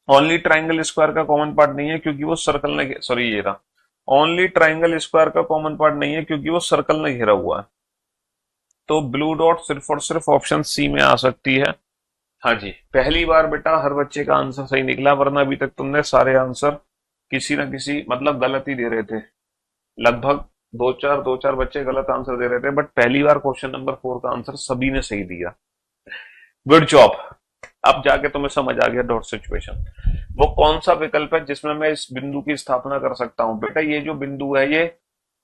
ओनली ट्राइंगल स्क्वायर का कॉमन पार्ट नहीं है क्योंकि वो सर्कल ने, सॉरी ये रहा, ओनली ट्राइंगल स्क्वायर का कॉमन पार्ट नहीं है क्योंकि वो सर्कल ने घेरा हुआ है। तो ब्लू डॉट सिर्फ और सिर्फ ऑप्शन सी में आ सकती है। हाँ जी, पहली बार बेटा हर बच्चे का आंसर सही निकला, वरना अभी तक तुमने सारे आंसर किसी ना किसी मतलब गलत ही दे रहे थे। लगभग दो चार बच्चे गलत आंसर दे रहे थे, बट पहली बार क्वेश्चन नंबर 4 का आंसर सभी ने सही दिया। Good job. अब जाके तुम्हें समझ आ गया डॉट सिचुएशन। वो कौन सा विकल्प है जिसमें मैं इस बिंदु की स्थापना कर सकता हूं? बेटा ये जो बिंदु है ये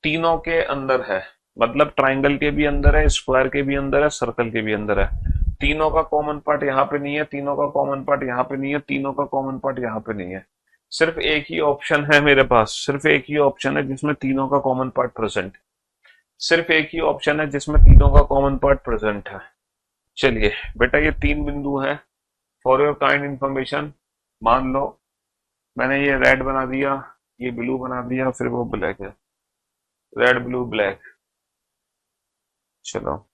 तीनों के अंदर है, मतलब ट्राइंगल के भी अंदर है, स्क्वायर के भी अंदर है, सर्कल के भी अंदर है। तीनों का कॉमन पार्ट यहाँ पे नहीं है, तीनों का कॉमन पार्ट यहाँ पे नहीं है, तीनों का कॉमन पार्ट यहाँ पे नहीं है। सिर्फ एक ही ऑप्शन है मेरे पास, सिर्फ एक ही ऑप्शन है जिसमें तीनों का कॉमन पार्ट प्रेजेंट, सिर्फ एक ही ऑप्शन है जिसमें तीनों का कॉमन पार्ट प्रेजेंट है। चलिए बेटा ये 3 बिंदु हैं, फॉर योर काइंड इंफॉर्मेशन। मान लो मैंने ये रेड बना दिया, ये ब्लू बना दिया, फिर वो ब्लैक है, रेड ब्लू ब्लैक। चलो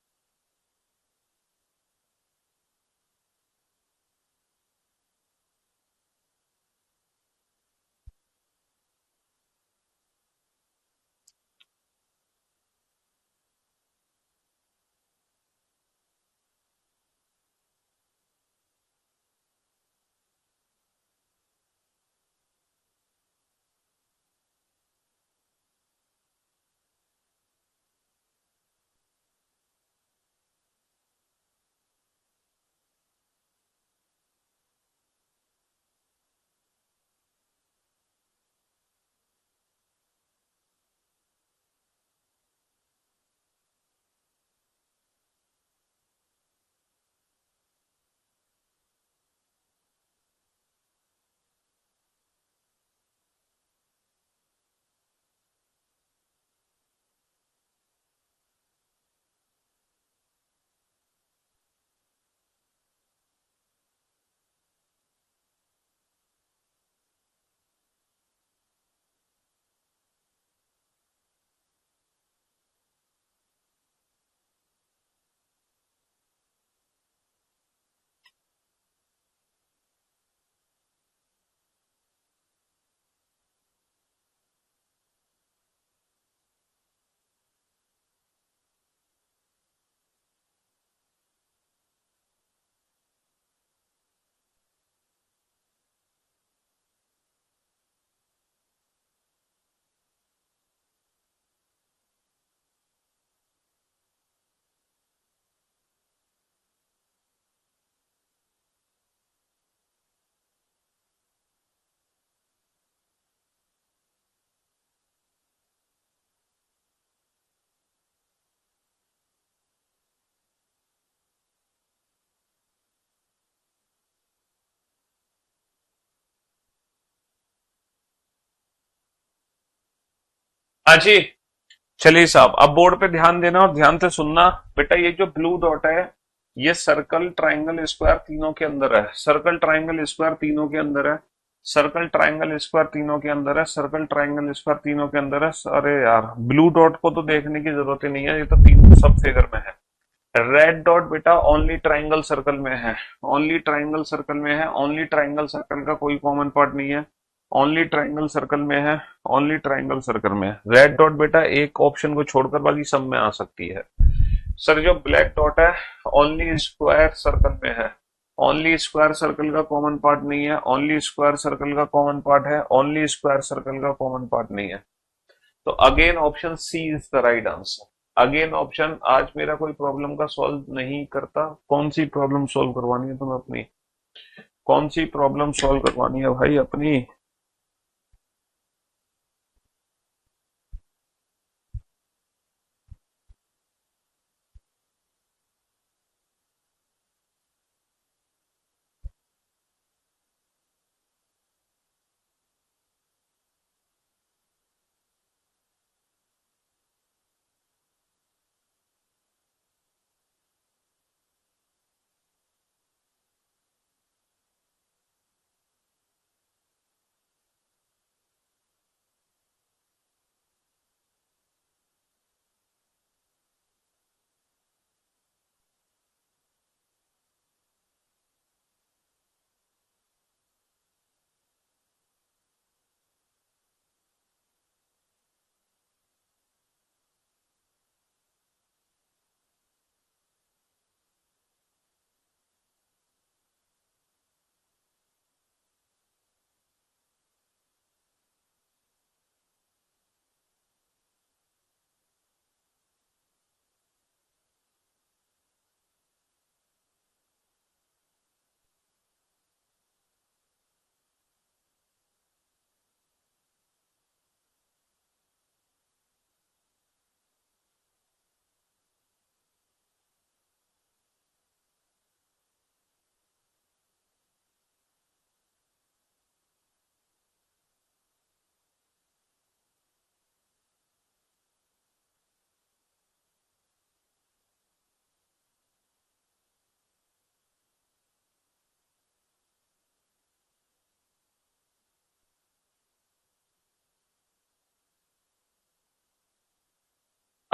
हाँ जी, चलिए साहब अब बोर्ड पे ध्यान देना और ध्यान से सुनना। बेटा ये जो ब्लू डॉट है ये सर्कल ट्राइंगल स्क्वायर तीनों के अंदर है, सर्कल ट्राइंगल स्क्वायर तीनों के अंदर है, सर्कल ट्राइंगल स्क्वायर तीनों के अंदर है, सर्कल ट्राइंगल स्क्वायर तीनों के अंदर है। अरे यार ब्लू डॉट को तो देखने की जरूरत ही नहीं है, ये तो तीनों सब फिगर में है। रेड डॉट बेटा ओनली ट्राइंगल सर्कल में है, ओनली ट्राइंगल सर्कल में है, ओनली ट्राइंगल सर्कल का कोई कॉमन पार्ट नहीं है, ओनली ट्राइंगल सर्कल में है, ओनली ट्राइंगल सर्कल में है। रेड डॉट बेटा एक ऑप्शन को छोड़कर बाकी सब में आ सकती है। सर जो ब्लैक डॉट है ओनली स्क्वायर सर्कल में है, ओनली स्क्वायर सर्कल का कॉमन पार्ट नहीं है, ओनली स्क्वायर सर्कल का कॉमन पार्ट है, ओनली स्क्वायर सर्कल का कॉमन पार्ट नहीं है। तो again option C is the right answer. Again option आज मेरा कोई प्रॉब्लम का सॉल्व नहीं करता। कौन सी प्रॉब्लम सॉल्व करवानी है तुम्हें अपनी? कौन सी प्रॉब्लम सॉल्व करवानी है भाई अपनी?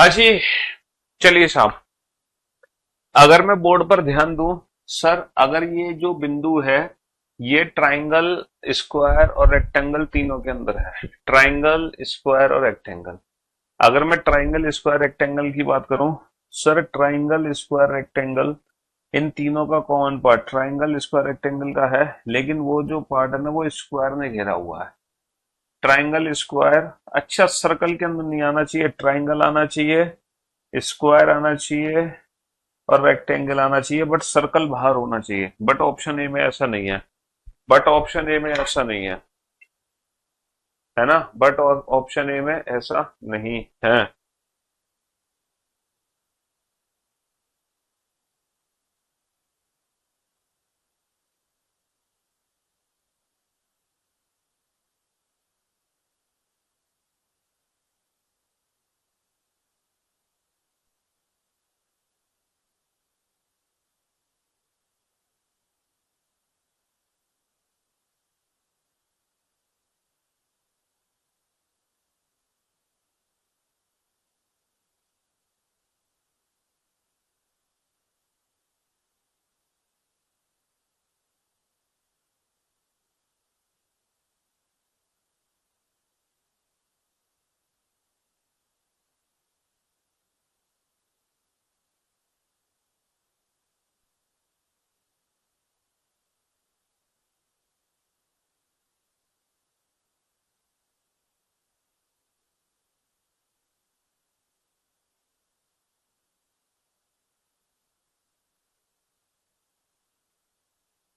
अच्छी, चलिए साहब, अगर मैं बोर्ड पर ध्यान दूं, सर अगर ये जो बिंदु है ये ट्राइंगल, स्क्वायर और रेक्टेंगल तीनों के अंदर है, ट्राइंगल स्क्वायर और रेक्टेंगल। अगर मैं ट्राइंगल स्क्वायर रेक्टेंगल की बात करूं, सर ट्राइंगल स्क्वायर रेक्टेंगल इन तीनों का common part triangle square rectangle का है, लेकिन वो जो पार्ट है ना वो स्क्वायर ने घेरा हुआ है। ट्राइंगल स्क्वायर, अच्छा सर्कल के अंदर नहीं आना चाहिए, ट्राइंगल आना चाहिए, स्क्वायर आना चाहिए और रेक्टेंगल आना चाहिए, बट सर्कल बाहर होना चाहिए। बट ऑप्शन ए में ऐसा नहीं है, बट ऑप्शन ए में ऐसा नहीं है ना, बट ऑप्शन ए में ऐसा नहीं है।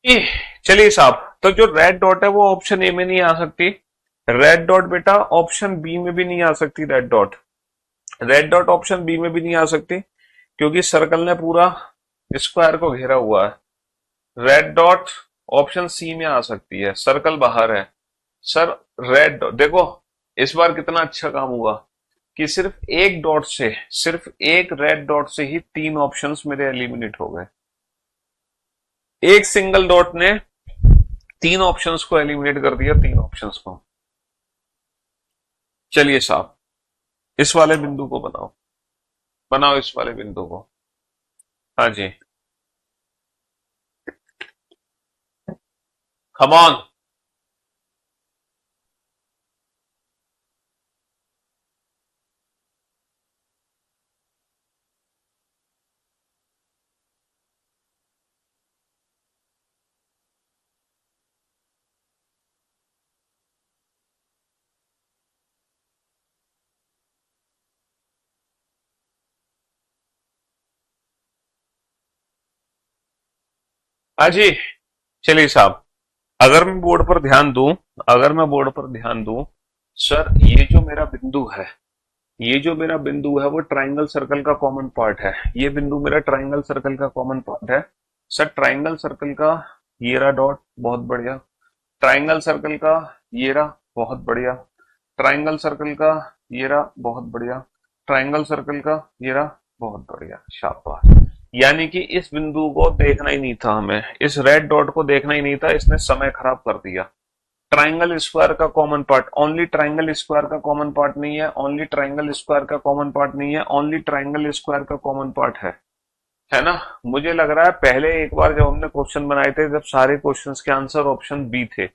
ई, चलिए साहब, तो जो रेड डॉट है वो ऑप्शन ए में नहीं आ सकती, रेड डॉट बेटा ऑप्शन बी में भी नहीं आ सकती, red dot, red dot option B में भी नहीं आ सकती, क्योंकि सर्कल ने पूरा स्क्वायर को घेरा हुआ है। रेड डॉट ऑप्शन सी में आ सकती है, सर्कल बाहर है। सर रेड डॉट देखो, इस बार कितना अच्छा काम हुआ कि सिर्फ एक डॉट से, सिर्फ एक रेड डॉट से ही तीन ऑप्शंस मेरे एलिमिनेट हो गए। एक सिंगल डॉट ने तीन ऑप्शंस को एलिमिनेट कर दिया, तीन ऑप्शंस को। चलिए साहब, इस वाले बिंदु को बनाओ, बनाओ इस वाले बिंदु को। हाँ जी, कम ऑन। हाँ जी, चलिए साहब, अगर मैं बोर्ड पर ध्यान दूं, अगर मैं बोर्ड पर ध्यान दूं, सर ये जो मेरा बिंदु है, ये जो मेरा बिंदु है वो ट्राइंगल सर्कल का कॉमन पार्ट है। ये बिंदु मेरा ट्राइंगल सर्कल का कॉमन पार्ट है। सर ट्राइंगल सर्कल का ये रहा डॉट, बहुत बढ़िया। ट्राइंगल सर्कल का ये रहा, बहुत बढ़िया। ट्राइंगल सर्कल का ये रहा, बहुत बढ़िया। ट्राइंगल सर्कल का ये रहा, बहुत बढ़िया, शाबाश। यानी कि इस बिंदु को देखना ही नहीं था हमें, इस रेड डॉट को देखना ही नहीं था, इसने समय खराब कर दिया। ट्राइंगल स्क्वायर का common part, only triangle square का कॉमन पार्ट नहीं है, ओनली ट्राइंगल स्क्वायर का कॉमन पार्ट नहीं है, ओनली ट्राइंगल स्क्वायर का कॉमन पार्ट है ना। मुझे लग रहा है पहले एक बार जब हमने क्वेश्चन बनाए थे, जब सारे क्वेश्चंस के आंसर ऑप्शन बी थे,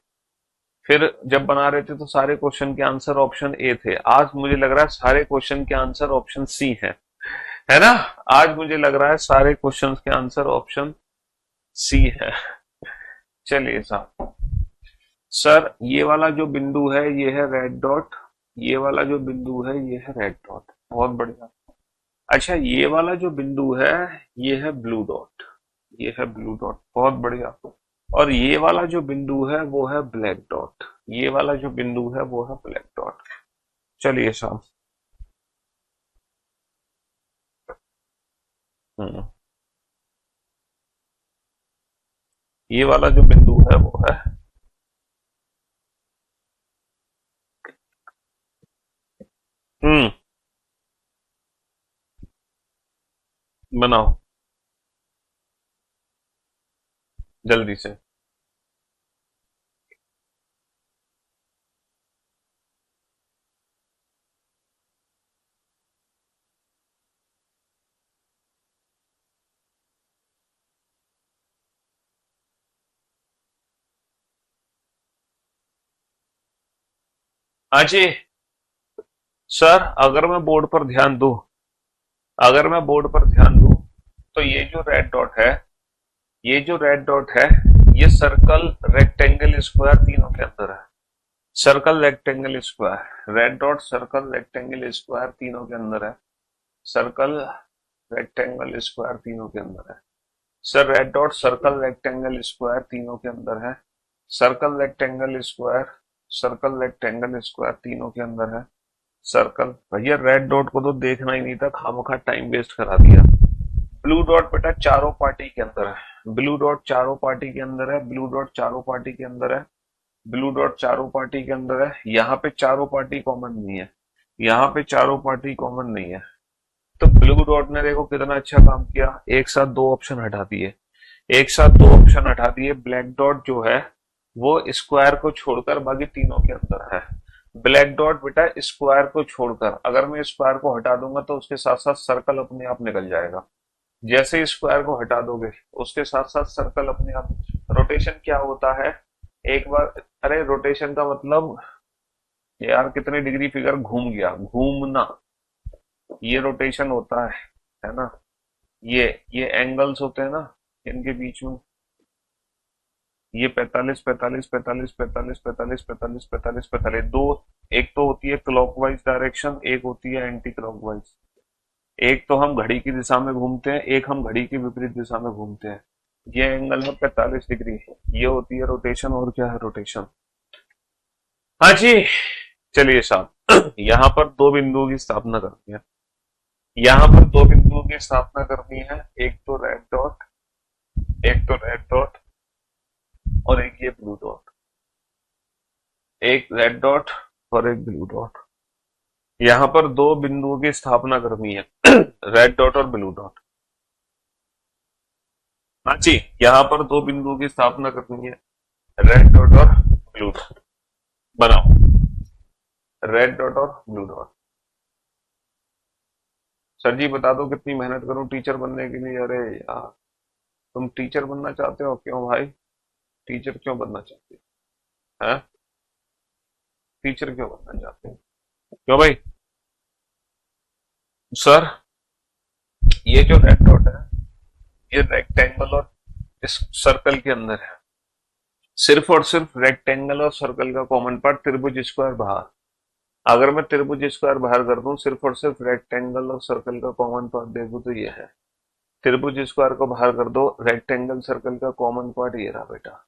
फिर जब बना रहे थे तो सारे क्वेश्चन के आंसर ऑप्शन ए थे। आज मुझे लग रहा है सारे क्वेश्चन के आंसर ऑप्शन सी है ना। आज मुझे लग रहा है सारे क्वेश्चन के आंसर ऑप्शन सी है। चलिए साहब, सर ये वाला जो बिंदु है ये है रेड डॉट, ये वाला जो बिंदु है ये है रेड डॉट, बहुत बढ़िया। अच्छा ये वाला जो बिंदु है ये है ब्लू डॉट, ये है ब्लू डॉट, बहुत बढ़िया। और ये वाला जो बिंदु है वो है ब्लैक डॉट, ये वाला जो बिंदु है वो है ब्लैक डॉट। चलिए साहब, हम्म, ये वाला जो बिंदु है वो है, हम्म, बनाओ जल्दी से। हाँ जी सर, अगर मैं बोर्ड पर ध्यान दूं तो ये जो रेड डॉट है, ये सर्कल, रेक्टेंगल, स्क्वायर तीनों के अंदर है। Circle, rectangle, square, red dot, circle, rectangle, square तीनों के अंदर है। सर्कल, रेक्टेंगल, स्क्वायर तीनों के अंदर है। Sir red dot, circle, rectangle, square तीनों के अंदर है। Circle, rectangle, square, circle, rectangle, square तीनों के अंदर है। सर्कल, भैया रेड डॉट को तो देखना ही नहीं था, खामखा टाइम वेस्ट करा दिया। ब्लू डॉट बेटा चारों पार्टी के अंदर है। ब्लू डॉट चारों पार्टी के अंदर है। ब्लू डॉट चारों पार्टी के अंदर है। ब्लू डॉट चारों पार्टी के अंदर है। यहाँ पे चारों पार्टी कॉमन नहीं है। यहाँ पे चारों पार्टी कॉमन नहीं है। तो ब्लू डॉट ने देखो कितना अच्छा काम किया, एक साथ दो ऑप्शन हटा दिए। एक साथ दो ऑप्शन हटा दिए। ब्लैक डॉट जो है वो स्क्वायर को छोड़कर बाकी तीनों के अंदर है। ब्लैक डॉट बेटा स्क्वायर को छोड़कर, अगर मैं स्क्वायर को हटा दूंगा तो उसके साथ साथ सर्कल अपने आप निकल जाएगा। जैसे ही स्क्वायर को हटा दोगे उसके साथ साथ सर्कल अपने आप। रोटेशन क्या होता है, एक बार, अरे रोटेशन का मतलब यार कितने डिग्री फिगर घूम गया, घूमना, ये रोटेशन होता है ना। ये एंगल्स होते हैं ना इनके बीच में, ये 45 45 45 45 45 45 45 45 दो, एक तो होती है क्लॉकवाइज डायरेक्शन, एक होती है एंटी क्लॉकवाइज। एक तो हम घड़ी की दिशा में घूमते हैं, एक हम घड़ी की विपरीत दिशा में घूमते हैं। ये एंगल है 45 डिग्री, ये होती है रोटेशन। और क्या है रोटेशन? हाँ जी, चलिए साहब यहाँ पर दो बिंदुओं की स्थापना करते हैं। यहाँ पर दो बिंदुओं की स्थापना करनी है, एक तो रेड डॉट, एक तो रेड डॉट और एक ये ब्लू डॉट। एक रेड डॉट और एक ब्लू डॉट। यहाँ पर दो बिंदुओं की स्थापना करनी है रेड डॉट और ब्लू डॉट। हाँ जी, यहाँ पर दो बिंदुओं की स्थापना करनी है, रेड डॉट और ब्लू डॉट। बनाओ, रेड डॉट और ब्लू डॉट। सर जी बता दो कितनी मेहनत करूं टीचर बनने के लिए? अरे यार, तुम टीचर बनना चाहते हो? क्यों भाई, टीचर क्यों बनना चाहते हो? हैं? टीचर क्यों बनना चाहते हो? क्यों भाई? सर ये जो रेड डॉट है, ये रेक्टेंगल और इस सर्कल के अंदर है। सिर्फ और सिर्फ रेक्टेंगल और सर्कल का कॉमन पार्ट त्रिभुज स्क्वायर बाहर। अगर मैं त्रिभुज स्क्वायर बाहर कर दूं, सिर्फ और सिर्फ रेक्टेंगल और सर्कल का कॉमन पार्ट देखूं तो ये है। त्रिभुज स्क्वायर को बाहर कर दो, रेक्टेंगल सर्कल का कॉमन पार्ट ये रहा बेटा।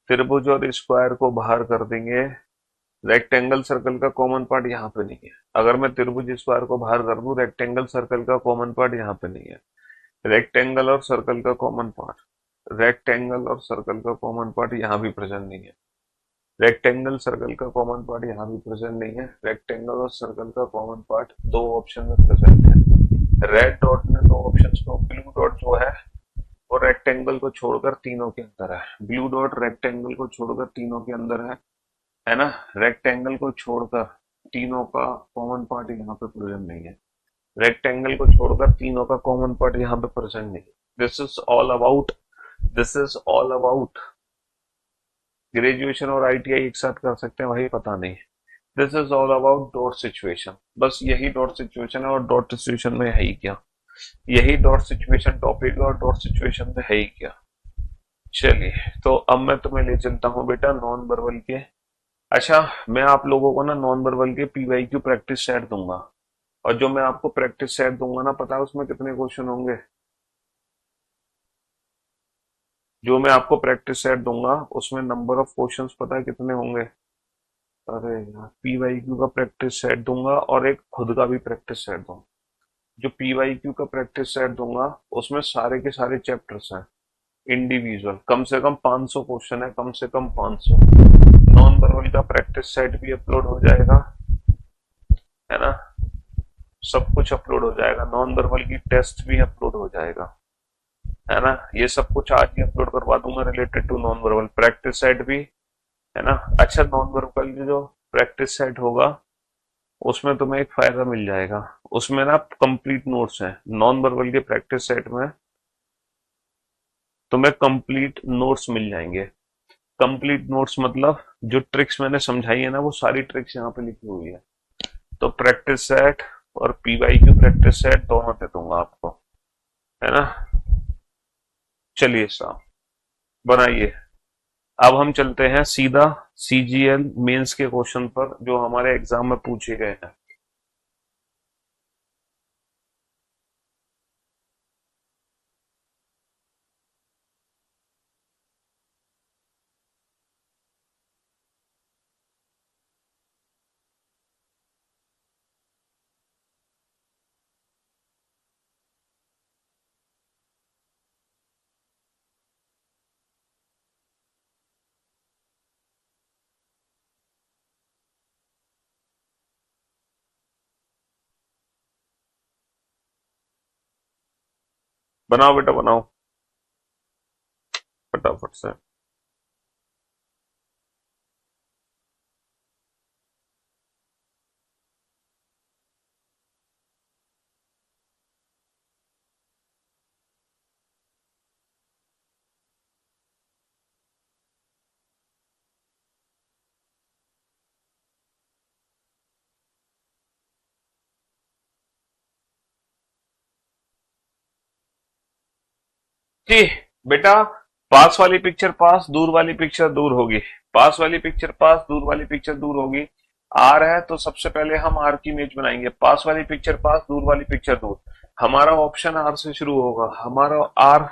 त्रिभुज और स्क्वायर को बाहर कर देंगे, रेक्टेंगल सर्कल का कॉमन पार्ट यहाँ पे नहीं है। अगर मैं त्रिभुज स्क्वायर को बाहर कर दूं, रेक्टेंगल सर्कल का कॉमन पार्ट यहाँ पे नहीं है। रेक्टेंगल और सर्कल का कॉमन पार्ट, रेक्टेंगल और सर्कल का कॉमन पार्ट यहाँ भी प्रेजेंट नहीं है। रेक्टेंगल सर्कल का कॉमन पार्ट यहाँ भी प्रेजेंट नहीं है। रेक्टेंगल और सर्कल का कॉमन पार्ट दो ऑप्शन में प्रेजेंट है। रेड डॉट ने दो ऑप्शंस को, ब्लू डॉट जो है वो रेक्टेंगल को छोड़कर तीनों के अंदर है। ब्लू डॉट रेक्टेंगल को छोड़कर तीनों के अंदर है ना। रेक्टेंगल को छोड़कर तीनों का कॉमन पार्ट यहाँ पे प्रेजेंट नहीं है। रेक्टेंगल को छोड़कर तीनों का कॉमन पार्ट यहाँ पे प्रेजेंट नहीं है। This is all about graduation और आईटीआई एक साथ कर सकते हैं वही पता नहीं। This is all about dot situation, बस यही डॉट सिचुएशन है। और डॉट सिचुएशन में है ही क्या, यही डॉट सिचुएशन टॉपिक है, और डॉट सिचुएशन में है ही क्या। चलिए, तो अब मैं तुम्हें ले चलता हूँ बेटा नॉन वर्बल के। अच्छा, मैं आप लोगों को ना नॉन वर्बल के पीवाईक्यू प्रैक्टिस सेट दूंगा, और जो मैं आपको प्रैक्टिस सेट दूंगा ना, पता है उसमें कितने क्वेश्चन होंगे? जो मैं आपको प्रैक्टिस सेट दूंगा उसमें नंबर ऑफ क्वेश्चंस पता है कितने होंगे? अरे यार, पीवाईक्यू का प्रैक्टिस सेट दूंगा और एक खुद का भी प्रैक्टिस सेट दूंगा। जो पीवाईक्यू का प्रैक्टिस सेट दूंगा उसमें सारे के सारे चैप्टर्स हैं इंडिविजुअल, कम से कम 500 क्वेश्चन है, कम से कम 500। नॉन वर्बल का प्रैक्टिस सेट भी अपलोड हो जाएगा, है ना, सब कुछ अपलोड हो जाएगा। नॉन वर्बल की टेस्ट भी अपलोड हो जाएगा, है ना। ये सब कुछ आज ही अपलोड करवा दूंगा related to non verbal practice set भी, है ना। अच्छा, नॉन वर्बल जो प्रैक्टिस सेट होगा उसमें तुम्हें एक फायदा मिल जाएगा, उसमें ना कंप्लीट नोट्स हैं। नॉन वर्बल के प्रैक्टिस सेट में तुम्हें कंप्लीट नोट्स मिल जाएंगे। कंप्लीट नोट्स मतलब जो ट्रिक्स मैंने समझाई है ना, वो सारी ट्रिक्स यहाँ पे लिखी हुई है। तो प्रैक्टिस सेट और पीवाईक्यू प्रैक्टिस सेट दोनों दे दूंगा आपको, है ना। चलिए साहब, बनाइए। अब हम चलते हैं सीधा सीजीएल मेंस के क्वेश्चन पर जो हमारे एग्जाम में पूछे गए हैं। बनाओ बेटा बनाओ, फटाफट से। जी बेटा, पास वाली पिक्चर पास, दूर वाली पिक्चर दूर होगी। पास वाली पिक्चर पास, दूर वाली पिक्चर दूर होगी। आर है तो सबसे पहले हम आर की इमेज बनाएंगे। पास वाली पिक्चर पास, दूर वाली पिक्चर दूर। हमारा ऑप्शन आर से शुरू होगा। हमारा आर,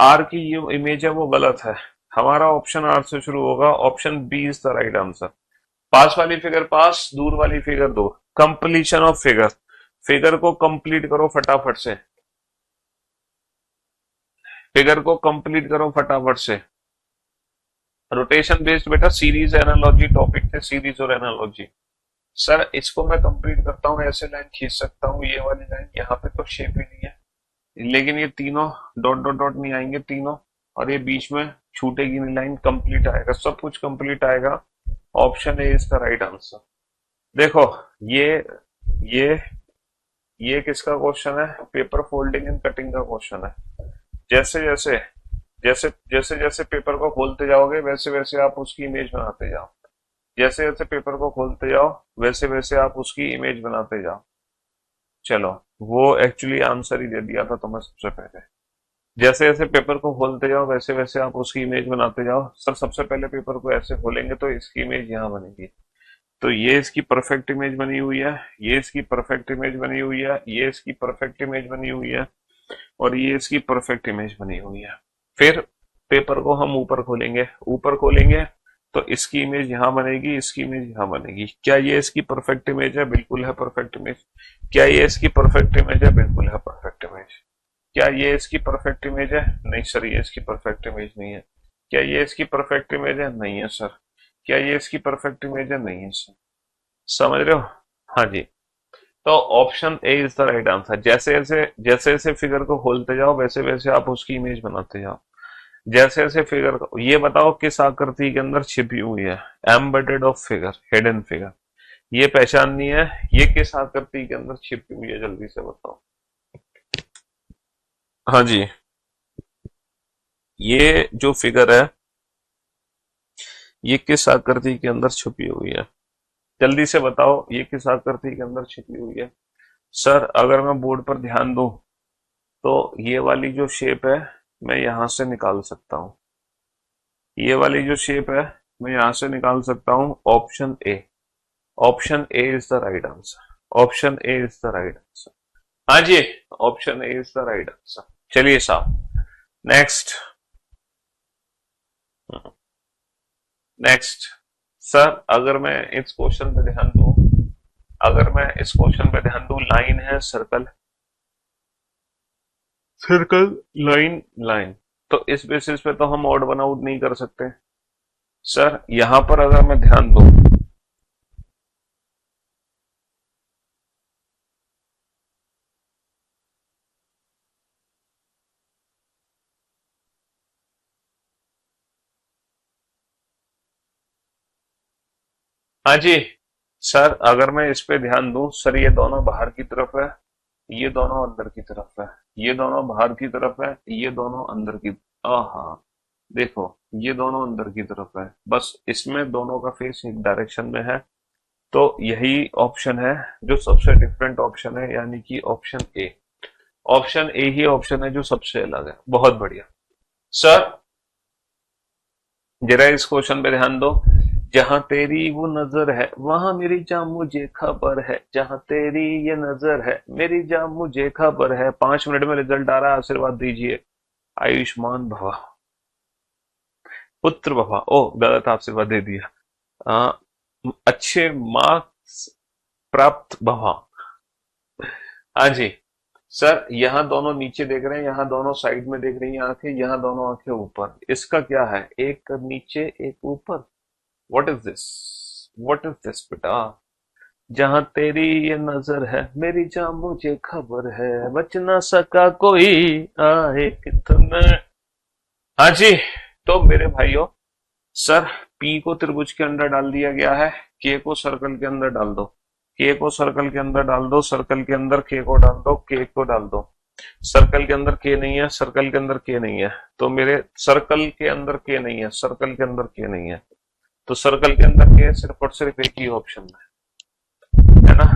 आर की ये इमेज है वो गलत है। हमारा ऑप्शन आर से शुरू होगा। Option B is the right answer. पास वाली फिगर पास, दूर वाली फिगर दूर। कंप्लीशन ऑफ फिगर, फिगर को कंप्लीट करो फटाफट से। फिगर को कंप्लीट करो फटाफट से। रोटेशन बेस्ड बेटा, सीरीज एनालॉजी टॉपिक थे, सीरीज और एनालॉजी। सर इसको मैं कंप्लीट करता हूँ, ऐसे लाइन खींच सकता हूँ, ये वाली लाइन, यहाँ पे तो शेप ही नहीं है, लेकिन ये तीनों डॉट डॉट डॉट नहीं आएंगे तीनों, और ये बीच में छूटेगी नहीं लाइन, कंप्लीट आएगा, सब कुछ कंप्लीट आएगा। Option A is the right answer. देखो ये ये ये किसका क्वेश्चन है? पेपर फोल्डिंग एंड कटिंग का क्वेश्चन है। जैसे जैसे जैसे जैसे जैसे पेपर को खोलते जाओगे वैसे वैसे आप उसकी इमेज बनाते जाओ। जैसे जैसे पेपर को खोलते जाओ वैसे वैसे आप उसकी इमेज बनाते जाओ। चलो, वो एक्चुअली आंसर ही दे दिया था तुम्हें सबसे पहले। जैसे जैसे पेपर को खोलते जाओ वैसे वैसे आप उसकी इमेज बनाते जाओ। सर सबसे पहले पेपर को ऐसे खोलेंगे तो इसकी इमेज यहाँ बनेगी, तो ये इसकी परफेक्ट इमेज बनी हुई है, ये इसकी परफेक्ट इमेज बनी हुई है, ये इसकी परफेक्ट इमेज बनी हुई है, और ये इसकी परफेक्ट इमेज बनी हुई है। फिर पेपर को हम ऊपर खोलेंगे, ऊपर खोलेंगे तो इसकी इमेज यहां बनेगी, इसकी इमेज यहां बनेगी। क्या ये इसकी परफेक्ट इमेज है? बिल्कुल है परफेक्ट इमेज। क्या ये इसकी परफेक्ट इमेज है? बिल्कुल है परफेक्ट इमेज। क्या ये इसकी परफेक्ट इमेज है? नहीं सर, ये इसकी परफेक्ट इमेज नहीं है। क्या ये इसकी परफेक्ट इमेज है? नहीं है सर। क्या ये इसकी परफेक्ट इमेज है? नहीं है सर। समझ रहे हो? हाँ जी। तो option A is the right answer. जैसे जैसे फिगर को खोलते जाओ वैसे वैसे आप उसकी इमेज बनाते जाओ। जैसे जैसे फिगर को, ये बताओ किस आकृति के अंदर छिपी हुई है? Embedded of figure, hidden figure, ये पहचाननी है। ये किस आकृति के अंदर छिपी हुई है? जल्दी से बताओ। हाँ जी, ये जो फिगर है ये किस आकृति के अंदर छुपी हुई है? जल्दी से बताओ, ये किस आकृति के अंदर छिपी हुई है? सर अगर मैं बोर्ड पर ध्यान दूं तो ये वाली जो शेप है मैं यहां से निकाल सकता हूं। ये वाली जो शेप है मैं यहां से निकाल सकता हूं। Option A, option A is the right answer. Option A is the right answer. हाँ जी, option A is the right answer. चलिए साहब, नेक्स्ट। नेक्स्ट सर, अगर मैं इस क्वेश्चन पे ध्यान दूं, अगर मैं इस क्वेश्चन पे ध्यान दूं, लाइन है, सर्कल, सर्कल, लाइन, लाइन, तो इस बेसिस पे तो हम ऑड वन आउट नहीं कर सकते। सर यहां पर अगर मैं ध्यान दूं, हाँ जी सर, अगर मैं इस पे ध्यान दूं, सर ये दोनों बाहर की तरफ है, ये दोनों अंदर की तरफ है, ये दोनों बाहर की तरफ है, ये दोनों अंदर की, हाँ, देखो ये दोनों अंदर की तरफ है, बस इसमें दोनों का फेस एक डायरेक्शन में है, तो यही ऑप्शन है जो सबसे डिफरेंट ऑप्शन है, यानी कि option A. Option A he option है जो सबसे अलग है। बहुत बढ़िया सर, जरा इस क्वेश्चन पे ध्यान दो। जहां तेरी वो नजर है वहां मेरी जान मुझे खबर है, जहां तेरी ये नजर है मेरी जान मुझे खबर है। 5 मिनट में रिजल्ट आ रहा है, आशीर्वाद दीजिए। आयुष्मान भवा, पुत्र भवा। ओ गलत आशीर्वाद दे दिया। आ, अच्छे मार्क्स प्राप्त भवा। हाँ जी सर, यहाँ दोनों नीचे देख रहे हैं, यहाँ दोनों साइड में देख रही हैं आंखें, यहाँ दोनों आंखें ऊपर। इसका क्या है, एक नीचे एक ऊपर। What is this, what is this बेटा। जहां तेरी ये नजर है मेरी जान मुझे खबर है, बच ना सका कोई आए कितने। हाँ जी, तो मेरे भाइयों, सर पी को त्रिभुज के अंदर डाल दिया गया है, के को सर्कल के अंदर डाल दो, के को सर्कल के अंदर डाल दो, सर्कल के अंदर के को डाल दो, के को डाल दो। सर्कल के अंदर के नहीं है, सर्कल के अंदर के नहीं है, तो मेरे सर्कल के अंदर के नहीं है, सर्कल के अंदर के नहीं है, तो सर्कल के अंदर के सिर्फ और सिर्फ एक ही ऑप्शन है ना।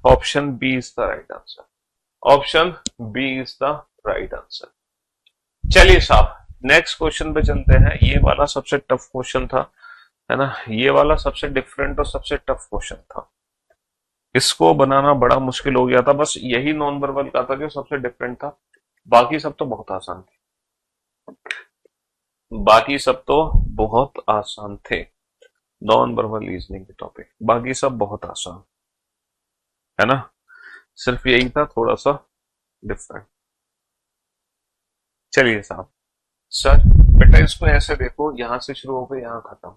Option B is the right answer, option B is the right answer. चलिए साहब, नेक्स्ट क्वेश्चन पे चलते हैं। ये वाला सबसे टफ क्वेश्चन था, है ना, ये वाला सबसे डिफरेंट और सबसे टफ क्वेश्चन था। इसको बनाना बड़ा मुश्किल हो गया था, बस यही नॉन वर्बल का था जो सबसे डिफरेंट था। बाकी सब तो बहुत आसान थे, बाकी सब तो बहुत आसान थे। नॉन वर्बल रीजनिंग के टॉपिक बाकी सब बहुत आसान, है ना, सिर्फ यही था थोड़ा सा डिफरेंट। चलिए साहब, सर बेटा इसको ऐसे देखो, यहां से शुरू होकर यहां खत्म,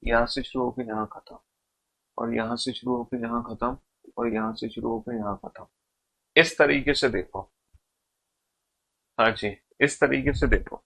यहां से शुरू होकर यहां खत्म, और यहां से शुरू होकर यहां खत्म, और यहां से शुरू होकर यहां खत्म। इस तरीके से देखो। हाँ जी, इस तरीके से देखो।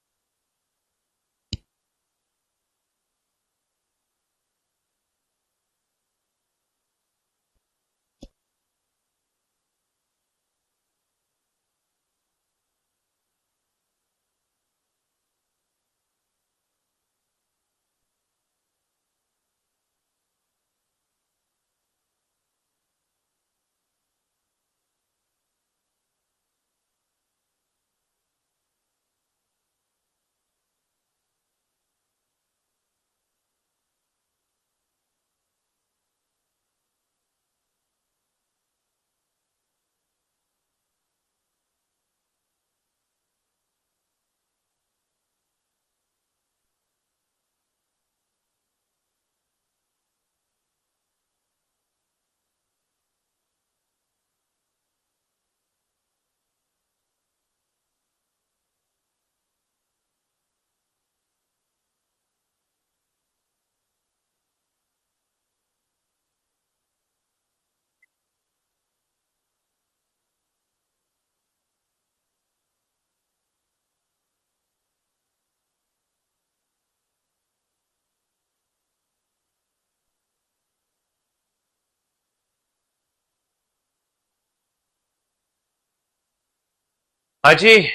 हाँ जी,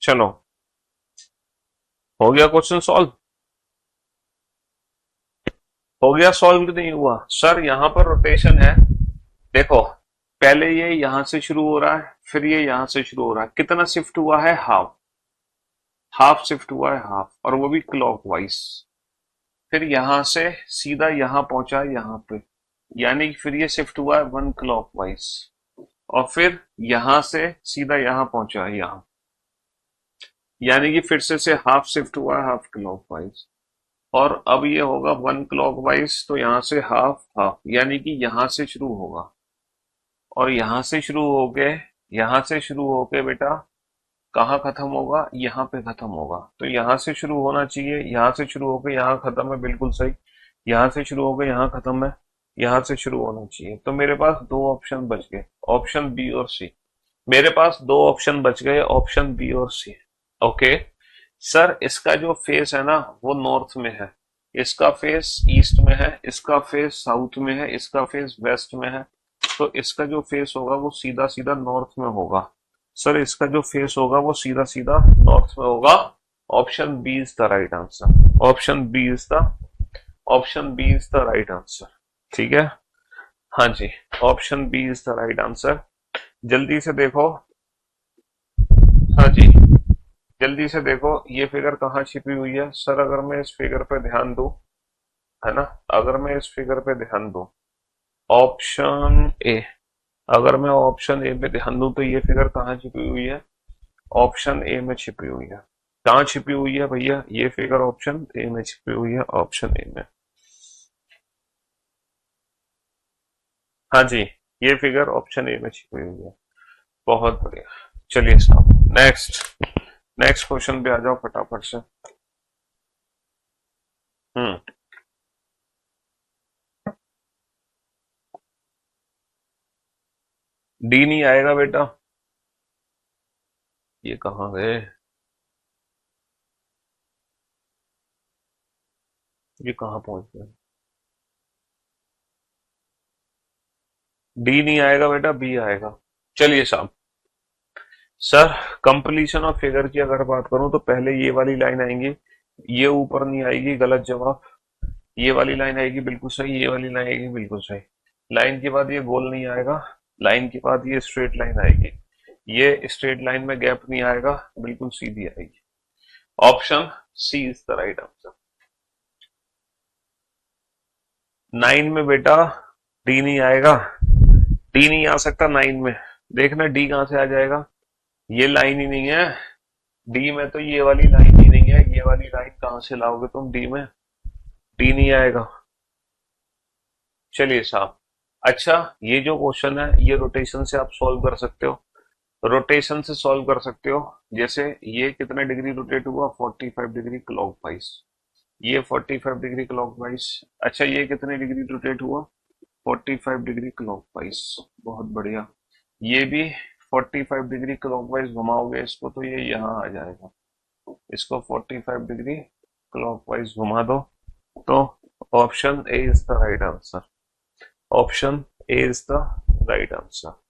चलो हो गया क्वेश्चन सॉल्व, हो गया सॉल्व कि नहीं हुआ। सर यहां पर रोटेशन है, देखो पहले ये यहां से शुरू हो रहा है, फिर ये यहां से शुरू हो रहा है, कितना शिफ्ट हुआ है, हाफ, हाफ शिफ्ट हुआ है, हाफ, और वो भी क्लॉकवाइज। फिर यहां से सीधा यहां पहुंचा है यहां पे, यानी कि फिर ये शिफ्ट हुआ है 1 क्लॉकवाइज, और फिर यहां से सीधा यहां पहुंचा है यहां, यानी कि फिर से हाफ शिफ्ट हुआ है हाफ क्लॉकवाइज। और अब ये होगा 1 क्लॉकवाइज, तो यहां से हाफ हाफ, यानी कि यहां से शुरू होगा, और यहां से शुरू होके, यहां से शुरू होके बेटा कहाँ खत्म होगा, यहाँ पे खत्म होगा। तो यहां से शुरू होना चाहिए, यहां से शुरू होकर यहाँ खत्म है, बिल्कुल सही। यहां से शुरू होकर यहाँ खत्म है, यहां से शुरू होना चाहिए। तो मेरे पास दो ऑप्शन बच गए, ऑप्शन बी और सी। मेरे पास दो ऑप्शन बच गए, ऑप्शन बी और सी। ओके सर, इसका जो फेस है ना वो नॉर्थ में है, इसका फेस ईस्ट में है, इसका फेस साउथ में है, इसका फेस वेस्ट में है, तो इसका जो फेस होगा वो सीधा सीधा नॉर्थ में होगा। सर इसका जो फेस होगा वो सीधा सीधा नॉर्थ में होगा, option B is the right answer, option B is the, option B is the right answer. ठीक है, हाँ जी, option B is the right answer. जल्दी से देखो, हाँ जी, जल्दी से देखो ये फिगर कहाँ छिपी हुई है। सर अगर मैं इस फिगर पे ध्यान दूं, है ना, अगर मैं इस फिगर पे ध्यान दूं, ऑप्शन ए, अगर मैं ऑप्शन ए पे ध्यान दूं तो ये फिगर कहाँ छिपी हुई है, ऑप्शन ए में छिपी हुई है। कहाँ छिपी हुई है भैया, ये फिगर ऑप्शन ए में छिपी हुई है, ऑप्शन ए में। हाँ जी, ये फिगर ऑप्शन ए में छिपी हुई है। बहुत बढ़िया। चलिए साहब, नेक्स्ट, नेक्स्ट क्वेश्चन पे आ जाओ फटाफट से। हम्म, डी नहीं आएगा बेटा, ये कहाँ गए, ये कहाँ पहुंच गए, डी नहीं आएगा बेटा, बी आएगा। चलिए साहब, सर कंप्लीशन ऑफ फिगर की अगर बात करूं तो पहले ये वाली लाइन आएंगी, ये ऊपर नहीं आएगी, गलत जवाब। ये वाली लाइन आएगी बिल्कुल सही, ये वाली लाइन आएगी बिल्कुल सही। लाइन के बाद ये गोल नहीं आएगा, लाइन के बाद ये स्ट्रेट लाइन आएगी, ये स्ट्रेट लाइन में गैप नहीं आएगा, बिल्कुल सीधी आएगी। Option C is the right answer. 9 में बेटा डी नहीं आएगा, डी नहीं आ सकता 9 में। देखना डी कहां से आ जाएगा, ये लाइन ही नहीं है, डी में तो ये वाली लाइन ही नहीं है, ये वाली लाइन कहां से लाओगे तुम डी में, डी नहीं आएगा। चलिए साहब, अच्छा ये जो क्वेश्चन है ये रोटेशन से आप सॉल्व कर सकते हो, रोटेशन से सॉल्व कर सकते हो। जैसे ये कितने डिग्री रोटेट हुआ, 45 डिग्री क्लॉकवाइज, ये 45 डिग्री क्लॉकवाइज। अच्छा ये कितने डिग्री रोटेट हुआ, 45 डिग्री क्लॉकवाइज, बहुत बढ़िया। ये भी 45 डिग्री क्लॉकवाइज घुमाओगे इसको तो ये यहाँ आ जाएगा, इसको 45 डिग्री क्लॉकवाइज घुमा दो तो option A is the right answer, option A is the right answer.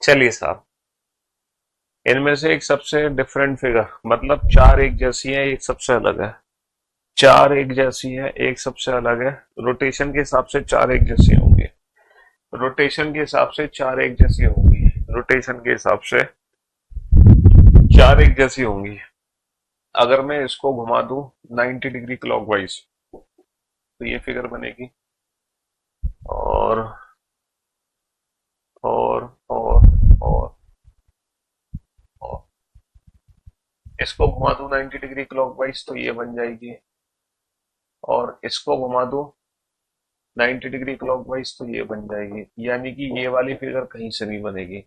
चलिए साहब, इनमें से एक सबसे डिफरेंट फिगर, मतलब चार एक जैसी है, एक सबसे अलग है, चार एक जैसी है, एक सबसे अलग है। रोटेशन के हिसाब से चार एक जैसी होंगी, रोटेशन के हिसाब से चार एक जैसी होंगी, रोटेशन के हिसाब से चार एक जैसी होंगी। अगर मैं इसको घुमा दूं 90 डिग्री क्लॉकवाइज तो ये फिगर बनेगी, और और और और और इसको घुमा दूं 90 डिग्री क्लॉकवाइज तो ये बन जाएगी, और इसको घुमा दूं 90 डिग्री क्लॉकवाइज तो ये बन जाएगी। यानी कि ये वाली फिगर कहीं से नहीं बनेगी,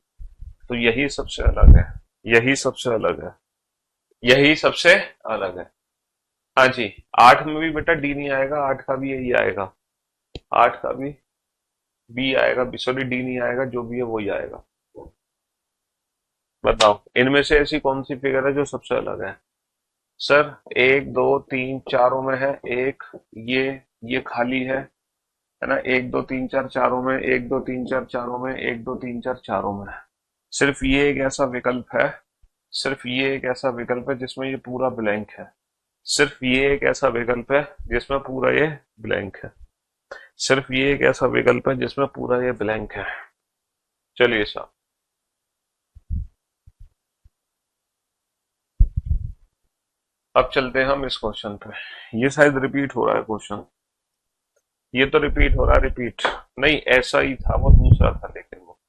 तो यही सबसे अलग है, यही सबसे अलग है, यही सबसे अलग है। हाँ जी, 8 में भी बेटा डी नहीं आएगा, 8 का भी यही आएगा, 8 का भी बी आएगा, सॉरी डी नहीं आएगा, जो भी है वही आएगा। बताओ इनमें से ऐसी कौन सी फिगर है जो सबसे अलग है। सर 1 2 3 चारों में है एक, ये खाली है ना, 1 2 3 4 चारों में, 1 2 3 4 चारों में, 1 2 3 4 चारों में। सिर्फ ये एक ऐसा विकल्प है, सिर्फ ये एक ऐसा विकल्प है जिसमें ये पूरा ब्लैंक है, सिर्फ ये एक ऐसा विकल्प है जिसमें पूरा ये ब्लैंक है, सिर्फ ये एक ऐसा विकल्प है जिसमें पूरा ये ब्लैंक है। चलिए साहब, अब चलते हैं हम इस क्वेश्चन पे। ये शायद रिपीट हो रहा है क्वेश्चन, ये तो रिपीट हो रहा है, रिपीट नहीं, ऐसा ही था वो, दूसरा था, लेकिन वो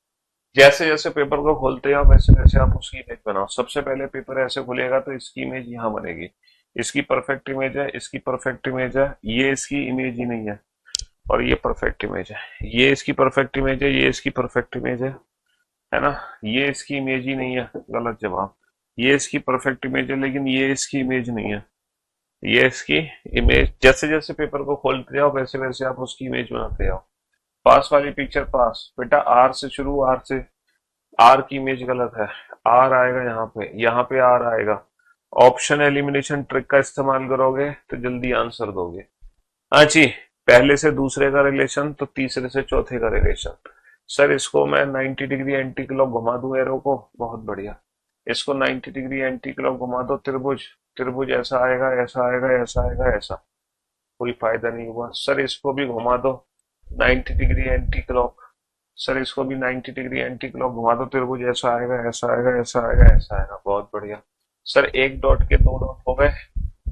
जैसे जैसे पेपर को खोलते हैं वैसे वैसे आप उसकी इमेज बनाओ। सबसे पहले पेपर ऐसे खुलेगा तो इसकी इमेज यहाँ बनेगी, इसकी परफेक्ट इमेज है, इसकी परफेक्ट इमेज है, ये इसकी इमेज ही नहीं है, और ये परफेक्ट इमेज है, ये इसकी परफेक्ट इमेज है, ये इसकी परफेक्ट इमेज है ना, ये इसकी इमेज ही नहीं है, गलत जवाब। ये इसकी परफेक्ट इमेज है लेकिन ये इसकी इमेज नहीं है, ये इसकी इमेज। जैसे जैसे पेपर को खोलते जाओ वैसे वैसे आप उसकी इमेज बनाते जाओ। पास वाली पिक्चर पास, बेटा आर से शुरू, आर से, आर की इमेज गलत है, आर आएगा यहाँ पे आर आएगा। ऑप्शन एलिमिनेशन ट्रिक का इस्तेमाल करोगे तो जल्दी आंसर दोगे। हाँ जी, पहले से दूसरे का रिलेशन तो तीसरे से चौथे का रिलेशन। सर इसको मैं 90 डिग्री एंटी क्लॉक घुमा दूं एरो को, बहुत बढ़िया। इसको 90 डिग्री एंटी क्लॉक घुमा दो, त्रिभुज त्रिभुज ऐसा आएगा, ऐसा आएगा, ऐसा आएगा, ऐसा, कोई फायदा नहीं हुआ। सर इसको भी घुमा दो 90 डिग्री एंटी क्लॉक, सर इसको भी 90 डिग्री एंटी क्लॉक घुमा दो, त्रिभुज ऐसा आएगा, ऐसा आएगा, ऐसा आएगा, ऐसा आएगा, बहुत बढ़िया। सर एक डॉट के दो डॉट हो गए,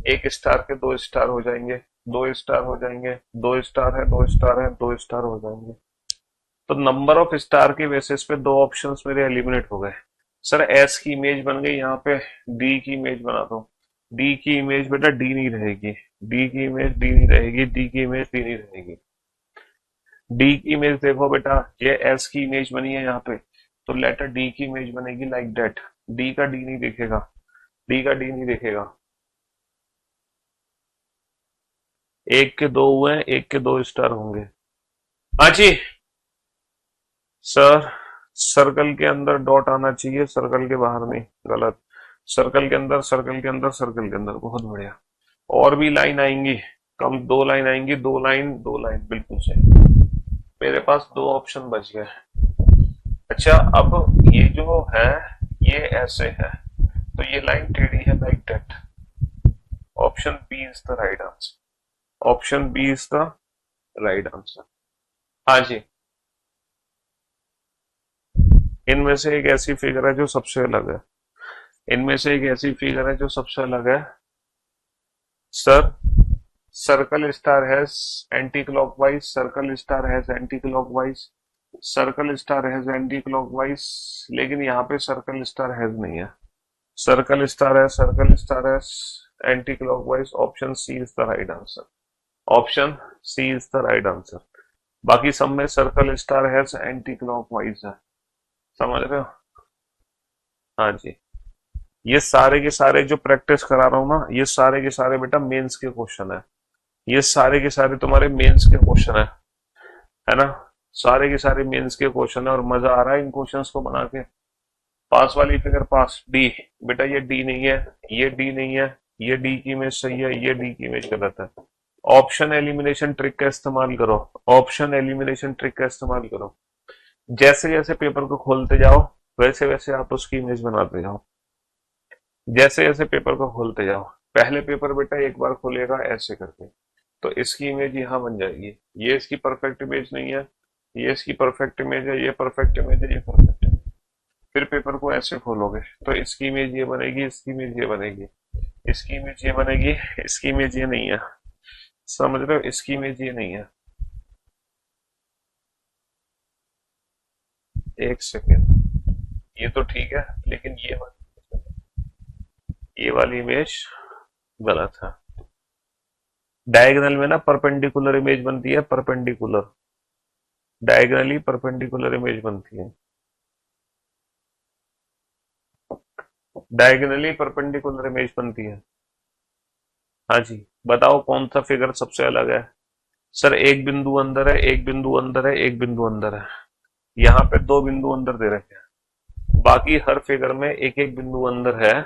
एक स्टार के दो स्टार हो जाएंगे, दो स्टार हो जाएंगे, दो स्टार है, दो स्टार है, दो स्टार हो जाएंगे। तो नंबर ऑफ स्टार के बेसिस पे दो ऑप्शंस मेरे एलिमिनेट हो गए। सर एस की इमेज बन गई, यहाँ पे डी की इमेज बना दो। डी की इमेज बेटा डी नहीं रहेगी, डी की इमेज डी नहीं रहेगी, डी की इमेज डी नहीं रहेगी। डी की इमेज देखो बेटा, ये एस की इमेज बनी है यहाँ पे, तो लेटर डी की इमेज बनेगी लाइक दैट। डी का डी नहीं दिखेगा, डी का डी नहीं दिखेगा। एक के दो हुए हैं, एक के दो स्टार होंगे। हाँ जी सर, सर्कल के अंदर डॉट आना चाहिए, सर्कल के बाहर नहीं, गलत। सर्कल के अंदर, सर्कल के अंदर, सर्कल के अंदर, बहुत बढ़िया। और भी लाइन आएंगी, कम दो लाइन आएंगी, दो लाइन, दो लाइन, बिल्कुल सही। मेरे पास दो ऑप्शन बच गए। अच्छा अब ये जो है ये ऐसे है, तो ये लाइन टेढ़ी है like that. Option B is the right answer, option B is the right answer. हाँ जी, इनमें से एक ऐसी फिगर है जो सबसे अलग है, इनमें से एक ऐसी फिगर है जो सबसे अलग है। Sir circle star has anti clockwise, circle star has anti clockwise, circle star has anti clockwise, लेकिन यहाँ पे सर्कल स्टार हैज नहीं है। सर्कल स्टार है, सर्कल स्टार है, anti clockwise. Option C is the right answer, option C is the right answer. बाकी सब में सर्कल स्टार है, एंटी क्लॉकवाइज है, समझ रहे हो? हाँ जी, ये सारे के सारे जो प्रैक्टिस करा रहा हूँ ना, ये सारे के सारे बेटा मेंस के क्वेश्चन है, ये सारे के सारे तुम्हारे मेंस के क्वेश्चन है ना, सारे के सारे मेंस के क्वेश्चन है। और मजा आ रहा है इन क्वेश्चंस को बना के। पास वाली फिगर पास, डी बेटा ये डी नहीं है, ये डी नहीं है, ये डी की इमेज सही है, ये डी की इमेज गलत है। ऑप्शन एलिमिनेशन ट्रिक का इस्तेमाल करो, ऑप्शन एलिमिनेशन ट्रिक का इस्तेमाल करो। जैसे जैसे पेपर को खोलते जाओ वैसे वैसे आप उसकी इमेज बनाते जाओ, जैसे जैसे पेपर को खोलते जाओ। पहले पेपर बेटा एक बार खोलेगा ऐसे करके, तो इसकी इमेज यहाँ बन जाएगी, ये इसकी परफेक्ट इमेज नहीं है, ये इसकी परफेक्ट इमेज है, ये परफेक्ट इमेज है, ये परफेक्ट इमेज। फिर पेपर को ऐसे खोलोगे तो इसकी इमेज ये बनेगी, इसकी इमेज ये बनेगी, इसकी इमेज ये बनेगी, इसकी इमेज ये नहीं है, समझ रहे हो? इसकी इमेज ये नहीं है। एक सेकेंड, ये तो ठीक है, लेकिन ये वाली इमेज गलत है। डायगोनल में ना परपेंडिकुलर इमेज बनती है, परपेंडिकुलर, डायगोनली परपेंडिकुलर इमेज बनती है, डायगोनली परपेंडिकुलर इमेज बनती है। हाँ जी, बताओ कौन सा फिगर सबसे अलग है? सर एक बिंदु अंदर है, एक बिंदु अंदर है, एक बिंदु अंदर है, यहाँ पे दो बिंदु अंदर दे रखे हैं, बाकी हर फिगर में एक एक बिंदु अंदर है,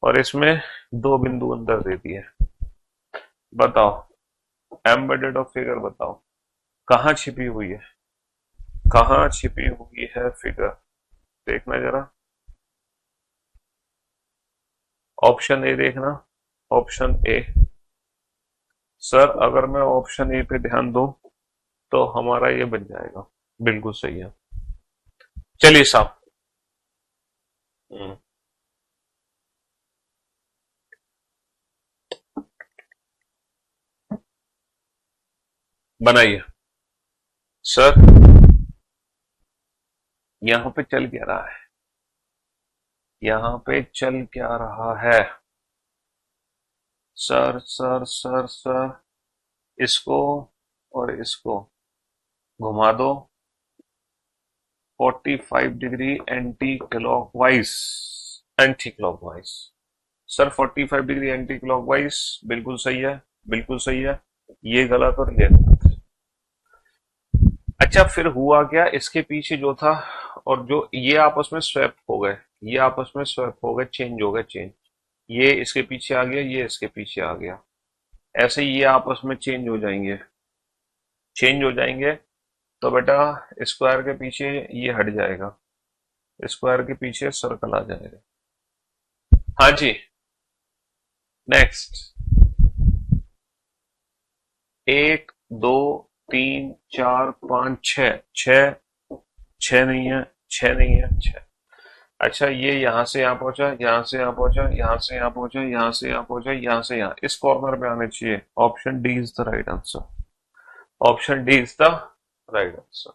और इसमें दो बिंदु अंदर दे दिए। बताओ एम्बेडेड ऑफ फिगर, बताओ कहाँ छिपी हुई है, कहाँ छिपी हुई है फिगर, देखना जरा। ऑप्शन ए देखना, ऑप्शन ए। सर अगर मैं ऑप्शन ए पे ध्यान दूं तो हमारा ये बन जाएगा, बिल्कुल सही है। चलिए साहब, बनाइए। सर यहाँ पे चल क्या रहा है, यहाँ पे चल क्या रहा है? सर सर सर सर, इसको और इसको घुमा दो 45 degree anti clockwise, anti clockwise. Sir 45 degree anti clockwise बिल्कुल सही है, बिल्कुल सही है, ये गलत और ये गलत। अच्छा फिर हुआ क्या, इसके पीछे जो था और जो ये आपस में स्वैप हो गए, ये आपस में स्वैप हो गए, चेंज हो गए, चेंज, ये इसके पीछे आ गया, ये इसके पीछे आ गया, ऐसे ही ये आपस में चेंज हो जाएंगे, चेंज हो जाएंगे। तो बेटा स्क्वायर के पीछे ये हट जाएगा, स्क्वायर के पीछे सर्कल आ जाएगा, हाँ जी, नेक्स्ट। 1 2 3 4 5 6, छह, छह नहीं है, छह नहीं है, छह। अच्छा, ये यहां से यहां पहुंचा, यहां से यहां पहुंचा, यहां से यहां पहुंचा, यहां से यहां पहुंचा, यहां से यहां, इस कॉर्नर पे आने चाहिए। Option D is the right answer. Option D is the right answer.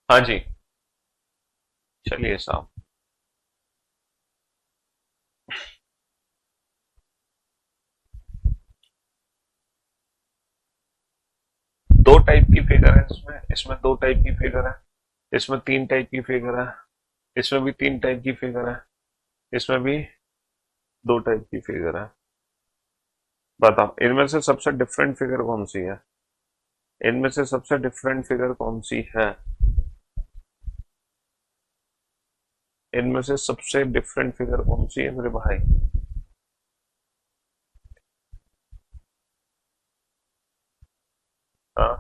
हाँ जी, चलिए साहब। दो टाइप की फिगर है इसमें, इसमें दो टाइप की फिगर है, इसमें तीन टाइप की फिगर है, इसमें भी तीन टाइप की फिगर है, इसमें भी दो टाइप की फिगर है। बताओ इनमें से सबसे डिफरेंट फिगर कौन सी है? इनमें से सबसे डिफरेंट फिगर कौन सी है? इनमें से सबसे डिफरेंट फिगर कौन सी है मेरे भाई? हाँ,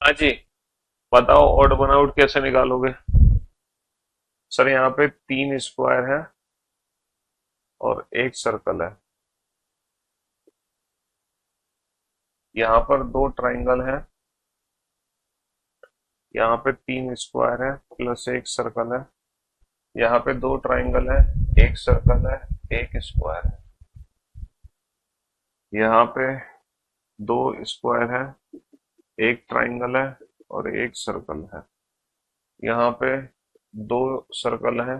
हाँ जी, बताओ ऑड वन आउट कैसे निकालोगे? सर यहाँ पे तीन स्क्वायर है और एक सर्कल है। यहाँ पर दो ट्राइंगल है, यहाँ पे तीन स्क्वायर है प्लस एक सर्कल है। यहाँ पे दो ट्राइंगल है, एक सर्कल है, एक स्क्वायर है। यहाँ पे दो स्क्वायर है, एक ट्राइंगल है और एक सर्कल है। यहाँ पे दो सर्कल है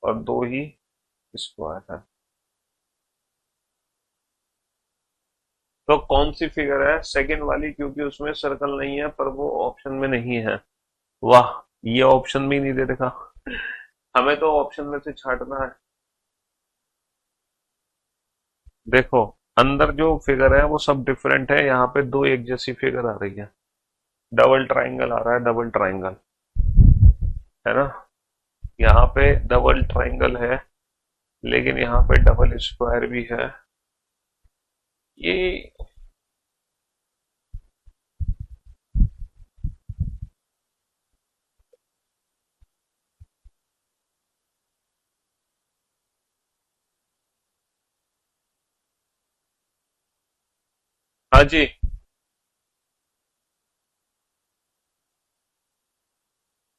और दो ही स्क्वायर है। तो कौन सी फिगर है? सेकंड वाली, क्योंकि उसमें सर्कल नहीं है पर वो ऑप्शन में नहीं है। वाह, ये ऑप्शन भी नहीं दे रखा। हमें तो ऑप्शन में से छांटना है। देखो, अंदर जो फिगर है वो सब डिफरेंट है, यहाँ पे दो एक जैसी फिगर आ रही है। डबल ट्राइंगल आ रहा है, डबल ट्राइंगल, है ना? यहाँ पे डबल ट्राइंगल है, लेकिन यहाँ पे डबल स्क्वायर भी है। ये, हाँ जी।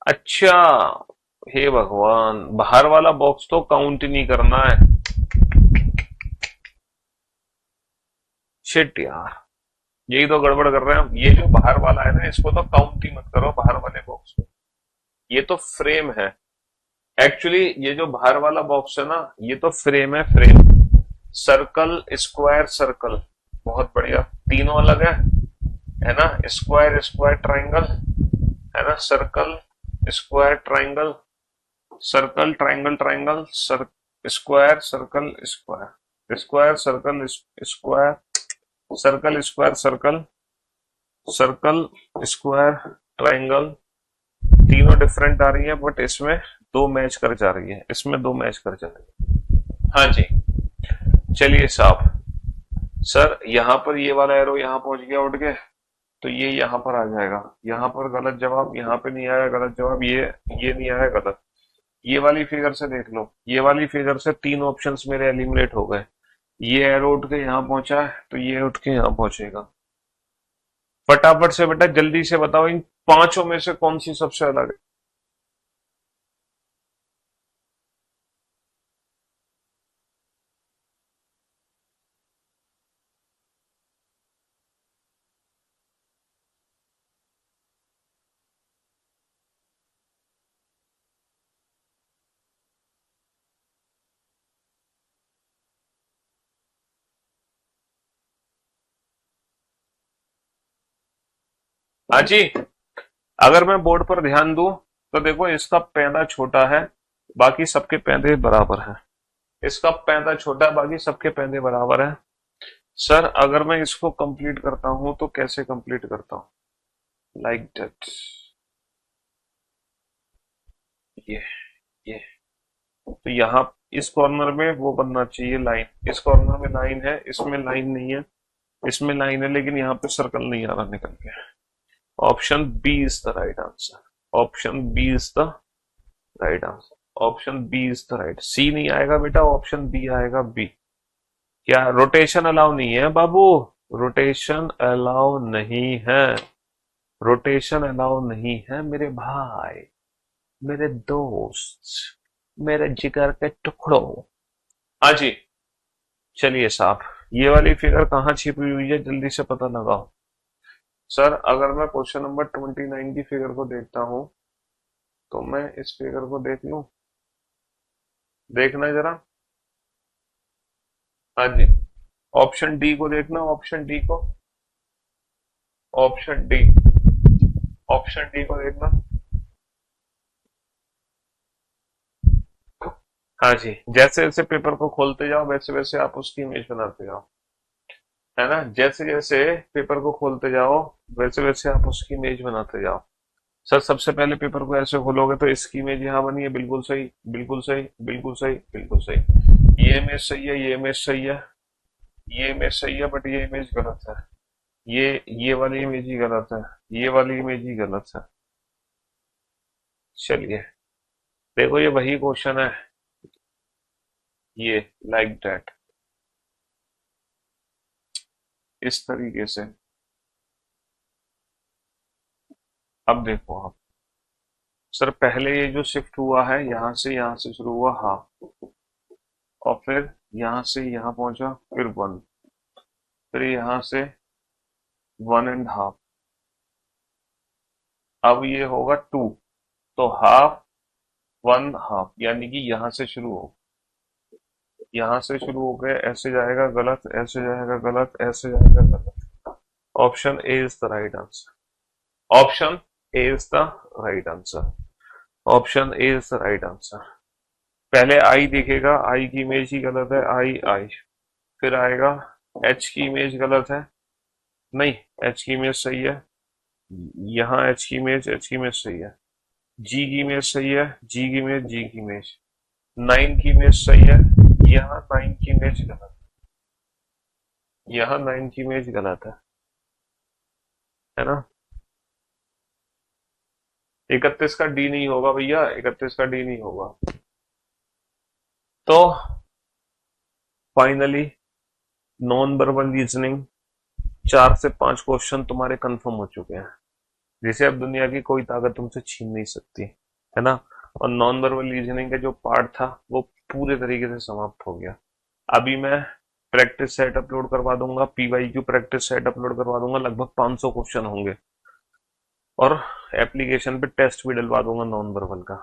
अच्छा, हे भगवान, बाहर वाला बॉक्स तो काउंट ही नहीं करना है। शिट यार, यही तो गड़बड़ कर रहे हैं हम। ये जो बाहर वाला है ना, इसको तो काउंट ही मत करो, बाहर वाले बॉक्स को। ये तो फ्रेम है। एक्चुअली ये जो बाहर वाला बॉक्स है ना, ये तो फ्रेम है, फ्रेम। सर्कल स्क्वायर सर्कल, बहुत बढ़िया। तीनों अलग है ना? स्क्वायर स्क्वायर ट्राइंगल, है ना? Circle square triangle, circle triangle triangle, square circle square, square circle square, circle square circle, circle square triangle. तीनों डिफरेंट आ रही है, बट इसमें दो मैच कर जा रही है, इसमें दो मैच कर जा रही है। हाँ जी, चलिए साहब। सर यहाँ पर ये वाला एरो यहाँ पहुंच गया उठ के, तो ये यहाँ पर आ जाएगा। यहाँ पर गलत जवाब, यहाँ पे नहीं आया गलत जवाब, ये नहीं आया गलत। ये वाली फिगर से देख लो, ये वाली फिगर से तीन ऑप्शंस मेरे एलिमिनेट हो गए। ये एरो उठ के यहाँ पहुंचा है, तो ये उठ के यहाँ पहुंचेगा। फटाफट से बेटा जल्दी से बताओ, इन पांचों में से कौन सी सबसे अलग है? हाँ जी, अगर मैं बोर्ड पर ध्यान दूं तो देखो, इसका पैदा छोटा है, बाकी सबके पैदे बराबर हैं। इसका पैदा छोटा है, बाकी सबके पैदे बराबर है। सर अगर मैं इसको कंप्लीट करता हूं तो कैसे कंप्लीट करता हूं? Like that. ये ये तो यहाँ इस कॉर्नर में वो बनना चाहिए लाइन, इस कॉर्नर में लाइन है, इसमें लाइन नहीं है, इसमें लाइन है, लेकिन यहाँ पे सर्कल नहीं आ रहा निकल के। Option B is the right answer, option B is the right answer, option B is the right. C नहीं आएगा बेटा, ऑप्शन बी आएगा, बी। क्या रोटेशन अलाउ नहीं है बाबू? रोटेशन अलाउ नहीं है, रोटेशन अलाउ नहीं है मेरे भाई, मेरे दोस्त, मेरे जिगर के टुकड़ों। हाँ जी, चलिए साहब, ये वाली फिगर कहाँ छिपी हुई है, जल्दी से पता लगाओ। सर अगर मैं क्वेश्चन नंबर 29 की फिगर को देखता हूं तो मैं इस फिगर को देख लूं, देखना जरा। हाँ जी, ऑप्शन डी को देखना, ऑप्शन डी को, ऑप्शन डी, ऑप्शन डी को देखना। हाँ जी, जैसे जैसे पेपर को खोलते जाओ वैसे वैसे आप उसकी इमेज बनाते जाओ, है ना? जैसे जैसे पेपर को खोलते जाओ वैसे वैसे आप उसकी इमेज बनाते जाओ। सर सबसे पहले पेपर को ऐसे खोलोगे तो इसकी इमेज यहाँ बनी है, बिल्कुल सही, बिल्कुल सही, बिल्कुल सही, बिल्कुल सही। ये इमेज सही है, ये इमेज सही है, ये इमेज सही है, बट ये इमेज गलत है। ये वाली इमेज ही गलत है, ये वाली इमेज ही गलत है। चलिए देखो, ये वही क्वेश्चन है, ये लाइक दैट, इस तरीके से। अब देखो आप, सर पहले ये जो शिफ्ट हुआ है यहाँ से शुरू हुआ हाफ, और फिर यहाँ से यहाँ पहुंचा, फिर वन, फिर यहाँ से 1.5, अब ये होगा 2, तो हाफ 1/2, यानी कि यहाँ से शुरू हो, यहाँ से शुरू हो गए, ऐसे जाएगा गलत, ऐसे जाएगा गलत, ऐसे जाएगा गलत। Option A is the right answer, option A is the right answer, option A is the right answer. पहले आई दिखेगा, आई की इमेज ही गलत है, आई आई, फिर आएगा एच की इमेज गलत है, नहीं एच की इमेज सही है, यहाँ एच की इमेज सही है, जी की इमेज सही है, जी की इमेज, जी की इमेज, 9 की इमेज सही है, यहाँ 9 की इमेज गलत, यहाँ 9 की इमेज गलत है ना? 31 का डी नहीं होगा भैया, 31 का डी नहीं होगा। तो फाइनली नॉन वर्बल रीजनिंग 4 से 5 क्वेश्चन तुम्हारे कंफर्म हो चुके हैं, जिसे अब दुनिया की कोई ताकत तुमसे छीन नहीं सकती, है ना? और नॉन वर्बल रीजनिंग का जो पार्ट था वो पूरे तरीके से समाप्त हो गया। अभी मैं प्रैक्टिस सेट अपलोड करवा दूंगा, पीवाईक्यू प्रैक्टिस सेट अपलोड करवा दूंगा, लगभग 500 क्वेश्चन होंगे, और एप्लीकेशन पे टेस्ट भी डलवा दूंगा नॉन वर्बल का।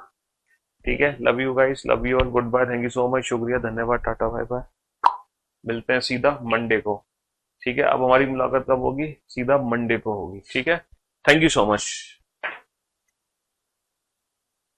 ठीक है, love you guys, love you और good bye, thank you so much, शुक्रिया, धन्यवाद, टाटा बाय बाय। मिलते हैं सीधा मंडे को, ठीक है? अब हमारी मुलाकात कब होगी? सीधा मंडे को होगी, ठीक है? Thank you so much.